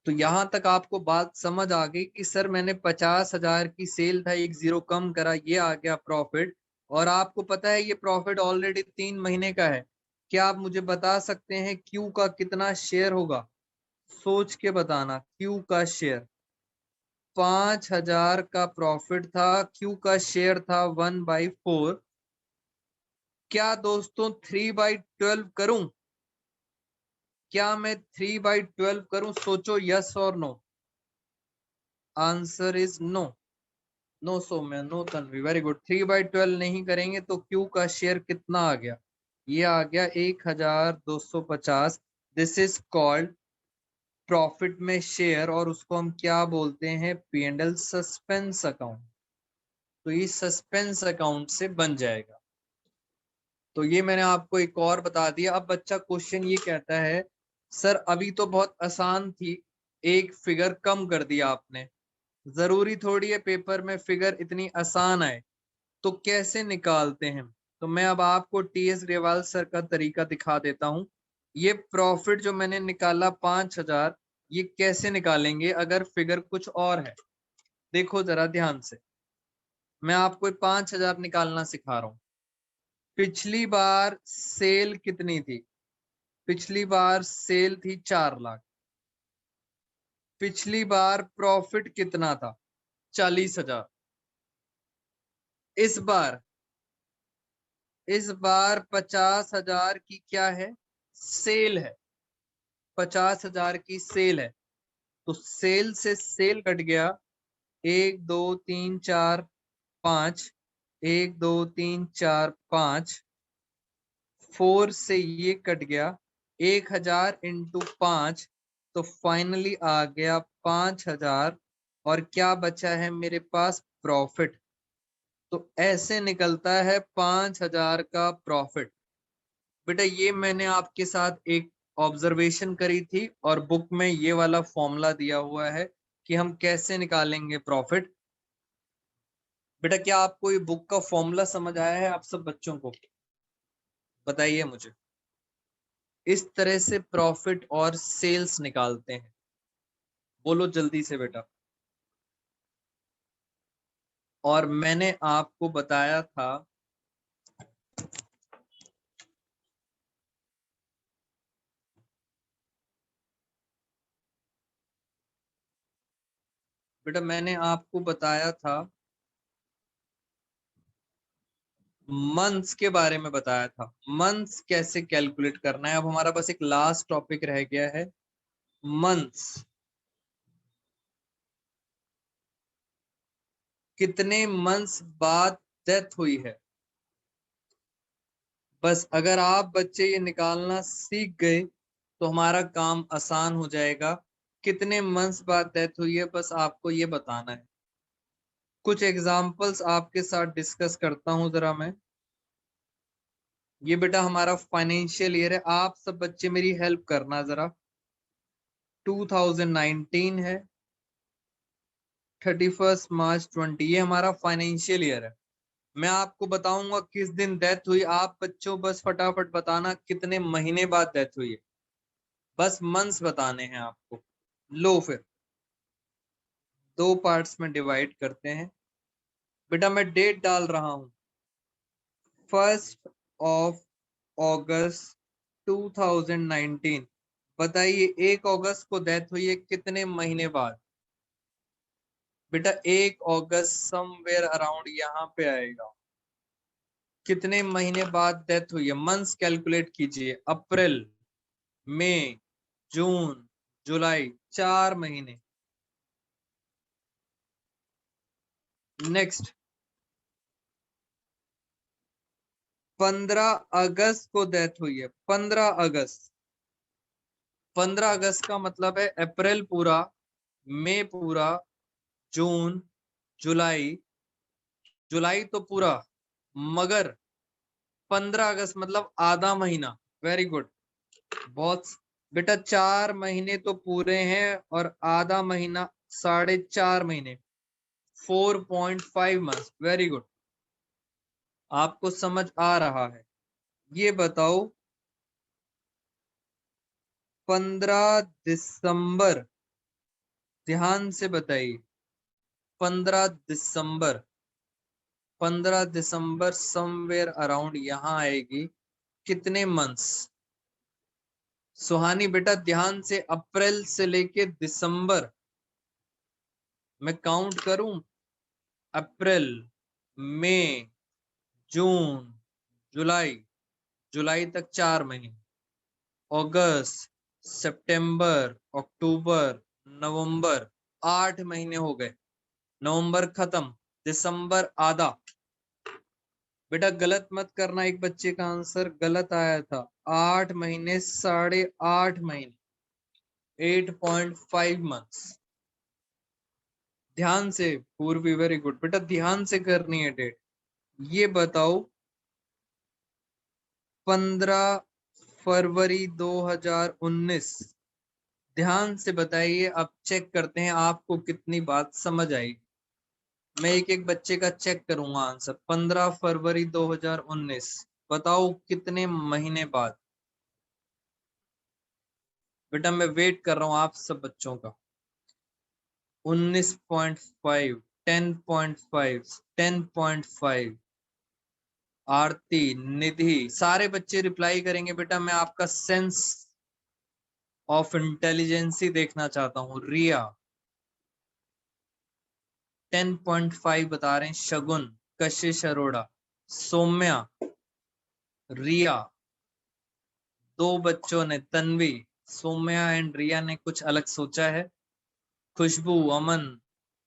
तो यहां तक आपको बात समझ आ गई कि सर मैंने 50,000 की सेल था, एक जीरो कम करा, ये आ गया प्रॉफिट। और आपको पता है ये प्रॉफिट ऑलरेडी 3 महीने का है। क्या आप मुझे बता सकते हैं क्यू का कितना शेयर होगा? सोच के बताना, क्यू का शेयर 5,000 का प्रॉफिट था, क्यू का शेयर था 1/4। क्या दोस्तों 3/12 करूं? क्या मैं 3/12 करूं? सोचो यस और no. Answer is no. No Saumya, no Tanvi, very good. 3/12 नहीं करेंगे तो क्यू का शेयर कितना आ गया, ये आ गया 1,250। दिस इज कॉल्ड प्रॉफिट में शेयर, और उसको हम क्या बोलते हैं, P&L सस्पेंस अकाउंट। तो ये सस्पेंस अकाउंट से बन जाएगा। तो ये मैंने आपको एक और बता दिया। अब बच्चा क्वेश्चन ये कहता है सर अभी तो बहुत आसान थी, एक फिगर कम कर दिया आपने, जरूरी थोड़ी है पेपर में फिगर इतनी आसान आए, तो कैसे निकालते हैं? तो मैं अब आपको TS ग्रेवाल सर का तरीका दिखा देता हूं। ये प्रॉफिट जो मैंने निकाला 5,000, ये कैसे निकालेंगे अगर फिगर कुछ और है। देखो जरा ध्यान से, मैं आपको 5,000 निकालना सिखा रहा हूं। पिछली बार सेल कितनी थी? पिछली बार सेल थी 4 लाख। पिछली बार प्रॉफिट कितना था? 40,000। इस बार 50,000 की क्या है, सेल है। 50,000 की सेल है, तो सेल से सेल कट गया 1 2 3 4 5, 1 2 3 4 5, 4 से ये कट गया 1,000 इंटू 5, तो फाइनली आ गया 5,000। और क्या बचा है मेरे पास, प्रॉफिट। तो ऐसे निकलता है 5,000 का प्रॉफिट। बेटा ये मैंने आपके साथ एक ऑब्जर्वेशन करी थी और बुक में ये वाला फॉर्मूला दिया हुआ है कि हम कैसे निकालेंगे प्रॉफिट। बेटा क्या आपको ये बुक का फॉर्मूला समझ आया है, आप सब बच्चों को बताइए मुझे। इस तरह से प्रॉफिट और सेल्स निकालते हैं, बोलो जल्दी से बेटा। और मैंने आपको बताया था बेटा, मैंने आपको बताया था मंथ्स के बारे में बताया था, मंथ्स कैसे कैलकुलेट करना है। अब हमारा बस एक लास्ट टॉपिक रह गया है, मंथ्स। कितने मंथ्स बाद डेथ हुई है, बस अगर आप बच्चे ये निकालना सीख गए तो हमारा काम आसान हो जाएगा। कितने मंथ्स बाद डेथ हुई है, बस आपको ये बताना है। कुछ एग्जांपल्स आपके साथ डिस्कस करता हूं जरा मैं। ये बेटा हमारा फाइनेंशियल ईयर है, आप सब बच्चे मेरी हेल्प करना जरा। 2019 है, 31 मार्च 20, ये हमारा फाइनेंशियल ईयर है। मैं आपको बताऊंगा किस दिन डेथ हुई, आप बच्चों बस फटाफट बताना कितने महीने बाद डेथ हुई है, बस मंथ्स बताने हैं आपको। लो फिर दो पार्ट्स में डिवाइड करते हैं। बेटा मैं डेट डाल रहा हूं, 1 अगस्त 2019। बताइए 1 अगस्त को डेथ हुई है, कितने महीने बाद। बेटा 1 अगस्त समवेयर अराउंड यहाँ पे आएगा। कितने महीने बाद डेथ हुई है, मंथ्स कैलकुलेट कीजिए। अप्रैल, मई, जून, जुलाई, 4 महीने। नेक्स्ट 15 अगस्त को डेथ हुई है, 15 अगस्त। 15 अगस्त का मतलब है अप्रैल पूरा, मई पूरा, जून, जुलाई, जुलाई तो पूरा, मगर 15 अगस्त मतलब आधा महीना। वेरी गुड, बहुत बेटा। 4 महीने तो पूरे हैं और आधा महीना 4.5 महीने, 4.5 मंथ। वेरी गुड, आपको समझ आ रहा है। ये बताओ 15 दिसंबर, ध्यान से बताइए। 15 दिसंबर, 15 दिसंबर समवेयर अराउंड यहाँ आएगी। कितने मंथ्स, सुहानी बेटा ध्यान से, अप्रैल से लेके दिसंबर मैं काउंट करूं। अप्रैल, मई, जून, जुलाई, जुलाई तक 4 महीने, अगस्त, सितंबर, अक्टूबर, नवंबर, 8 महीने हो गए। नवंबर खत्म, दिसंबर आधा। बेटा गलत मत करना, एक बच्चे का आंसर गलत आया था। 8 महीने, 8.5 महीने, 8.5 मंथ्स। ध्यान से पूर्वी, वेरी गुड बेटा, ध्यान से करनी है डेट। ये बताओ 15 फरवरी 2019, ध्यान से बताइए। अब चेक करते हैं आपको कितनी बात समझ आई। मैं एक एक बच्चे का चेक करूंगा आंसर। 15 फरवरी 2019, बताओ कितने महीने बाद। बेटा मैं वेट कर रहा हूं आप सब बच्चों का। 19.5, 10.5, 10.5। आरती, निधि, सारे बच्चे रिप्लाई करेंगे। बेटा मैं आपका सेंस ऑफ इंटेलिजेंसी देखना चाहता हूँ। रिया 10.5 बता रहे हैं शगुन, कशिश अरोड़ा, सौम्या, रिया। 2 बच्चों ने, तन्वी, सौम्या एंड रिया ने कुछ अलग सोचा है। खुशबू, अमन,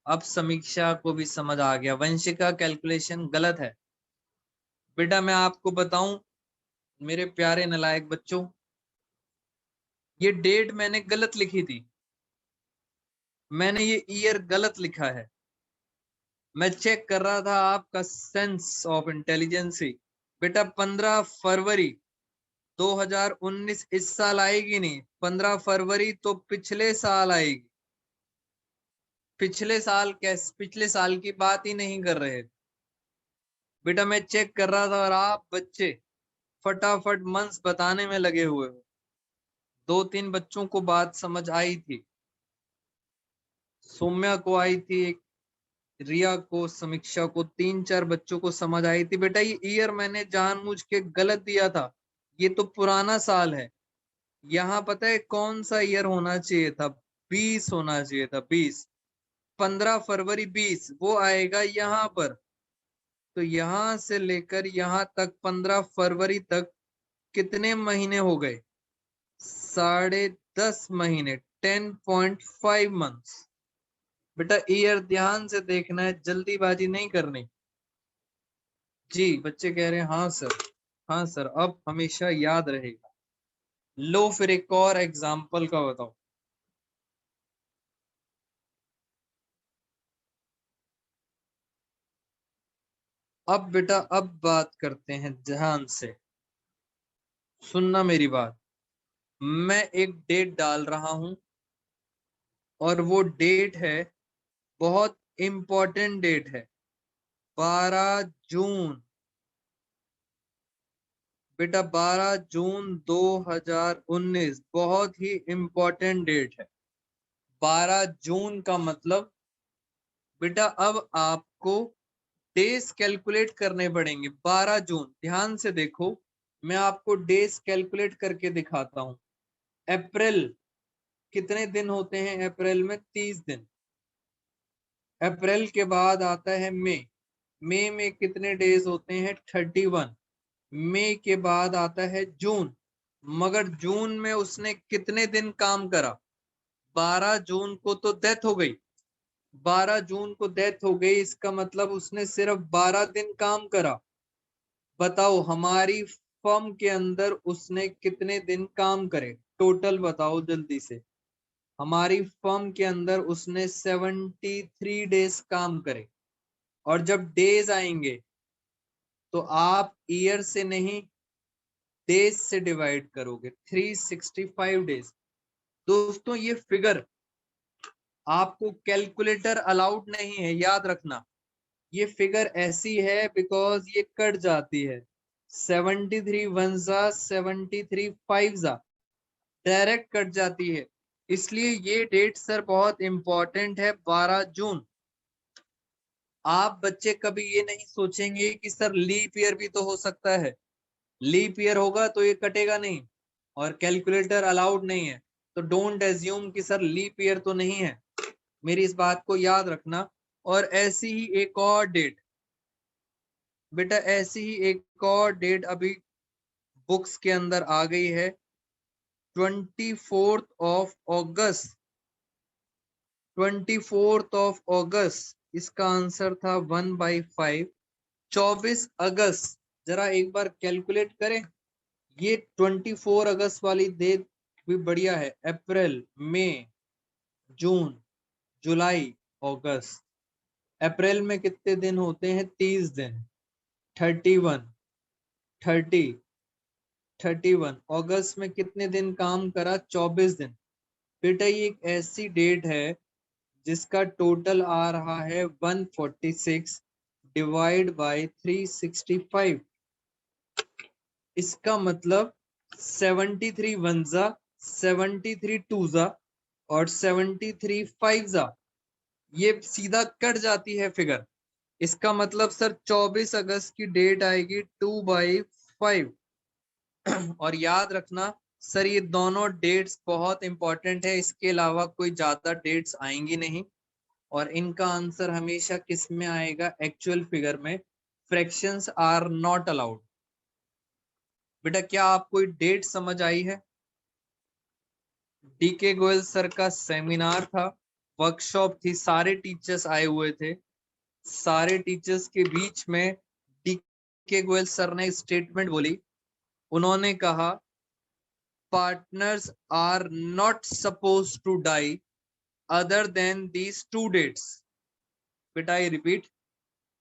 अब समीक्षा को भी समझ आ गया। वंशिका कैलकुलेशन गलत है। बेटा मैं आपको बताऊं मेरे प्यारे नालायक बच्चों, ये डेट मैंने गलत लिखी थी, मैंने ये ईयर गलत लिखा है। मैं चेक कर रहा था आपका सेंस ऑफ इंटेलिजेंसी। बेटा 15 फरवरी 2019 इस साल आएगी नहीं, 15 फरवरी तो पिछले साल आएगी। पिछले साल कैसे, पिछले साल की बात ही नहीं कर रहे थे। बेटा मैं चेक कर रहा था और आप बच्चे फटाफट मंथ्स बताने में लगे हुए हो। 2-3 बच्चों को बात समझ आई थी, सौम्या को आई थी, एक रिया को, समीक्षा को, 3-4 बच्चों को समझ आई थी। बेटा ये ईयर मैंने जानबूझ के गलत दिया था, ये तो पुराना साल है। यहाँ पता है कौन सा ईयर होना चाहिए था? 20 होना चाहिए था, 20। 15 फरवरी 20 वो आएगा यहाँ पर। तो यहाँ से लेकर यहाँ तक 15 फरवरी तक कितने महीने हो गए? 10.5 महीने, 10.5 मंथ्स। बेटा ईयर ध्यान से देखना है, जल्दीबाजी नहीं करनी। जी बच्चे कह रहे हैं हाँ सर, हाँ सर, अब हमेशा याद रहेगा। लो फिर एक और एग्जाम्पल का बताओ। अब बेटा अब बात करते हैं ध्यान से, सुनना मेरी बात। मैं एक डेट डाल रहा हूं और वो डेट है, बहुत इंपॉर्टेंट डेट है, 12 जून। बेटा 12 जून 2019 बहुत ही इंपॉर्टेंट डेट है। 12 जून का मतलब बेटा अब आपको डेज कैलकुलेट करने पड़ेंगे। 12 जून, ध्यान से देखो, मैं आपको डेज कैलकुलेट करके दिखाता हूं। अप्रैल कितने दिन होते हैं? अप्रैल में 30 दिन। अप्रैल के बाद आता है मई। मई में कितने डेज होते हैं? 31। मई के बाद आता है जून। मगर जून में उसने कितने दिन काम करा? 12 जून को तो डेथ हो गई। 12 जून को डेथ हो गई, इसका मतलब उसने सिर्फ 12 दिन काम करा। बताओ हमारी फर्म के अंदर उसने कितने दिन काम करे? टोटल बताओ जल्दी से। हमारी फर्म के अंदर उसने 73 डेज काम करे। और जब डेज आएंगे तो आप ईयर से नहीं, डेज से डिवाइड करोगे। 365 डेज। दोस्तों ये फिगर आपको कैलकुलेटर अलाउड नहीं है, याद रखना। ये फिगर ऐसी है बिकॉज ये कट जाती है। 73 वंजा, 73 फाइव्सा, डायरेक्ट कट जाती है। इसलिए ये डेट सर बहुत इंपॉर्टेंट है, 12 जून। आप बच्चे कभी ये नहीं सोचेंगे कि सर लीप ईयर भी तो हो सकता है। लीप ईयर होगा तो ये कटेगा नहीं, और कैलकुलेटर अलाउड नहीं है। तो डोंट एज्यूम कि सर लीप ईयर तो नहीं है, मेरी इस बात को याद रखना। और ऐसी ही एक और डेट, बेटा ऐसी ही एक और डेट अभी बुक्स के अंदर आ गई है, 24 ऑफ अगस्त। 24 ऑफ अगस्त, इसका आंसर था 1/5। 24 अगस्त, जरा एक बार कैलकुलेट करें। ये 24 अगस्त वाली डेट भी बढ़िया है। अप्रैल, मई, जून, जुलाई, अगस्त। अप्रैल में कितने दिन होते हैं? 30 दिन। 31, 30, 31। अगस्त में कितने दिन काम करा? 24 दिन। बेटा ये एक ऐसी डेट है जिसका टोटल आ रहा है 146 डिवाइड बाय 365। इसका मतलब 73 वंजा, 73 टूजा और 73 फाइव्जा, ये सीधा कट जाती है फिगर। इसका मतलब सर 24 अगस्त की डेट आएगी 2/5। और याद रखना सर ये दोनों डेट्स बहुत इंपॉर्टेंट है, इसके अलावा कोई ज्यादा डेट्स आएंगी नहीं। और इनका आंसर हमेशा किस में आएगा? एक्चुअल फिगर में। Fractions are not allowed. बेटा क्या आपको डेट समझ आई है? डीके गोयल सर का सेमिनार था, वर्कशॉप थी, सारे टीचर्स आए हुए थे। सारे टीचर्स के बीच में डीके गोयल सर ने स्टेटमेंट बोली। उन्होंने कहा partners are not suppose to die other than these two dates. बेटा आई रिपीट,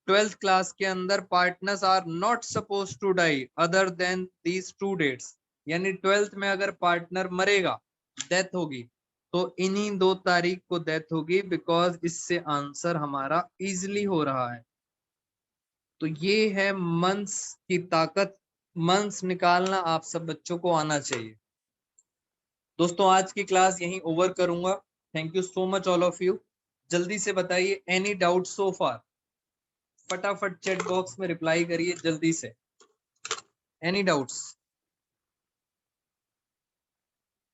12th क्लास के अंदर partners are not suppose to die other than these two dates, यानी 12th में अगर पार्टनर मरेगा, डेथ होगी, तो इन्हीं 2 तारीख को डेथ होगी, बिकॉज इससे आंसर हमारा इजीली हो रहा है। तो ये है मंथ्स की ताकत। मंथ्स निकालना आप सब बच्चों को आना चाहिए। दोस्तों आज की क्लास यहीं ओवर करूंगा। Thank you so much all of you. जल्दी से बताइए एनी डाउट सो फार। फटाफट चैट बॉक्स में रिप्लाई करिए जल्दी से। Any doubts?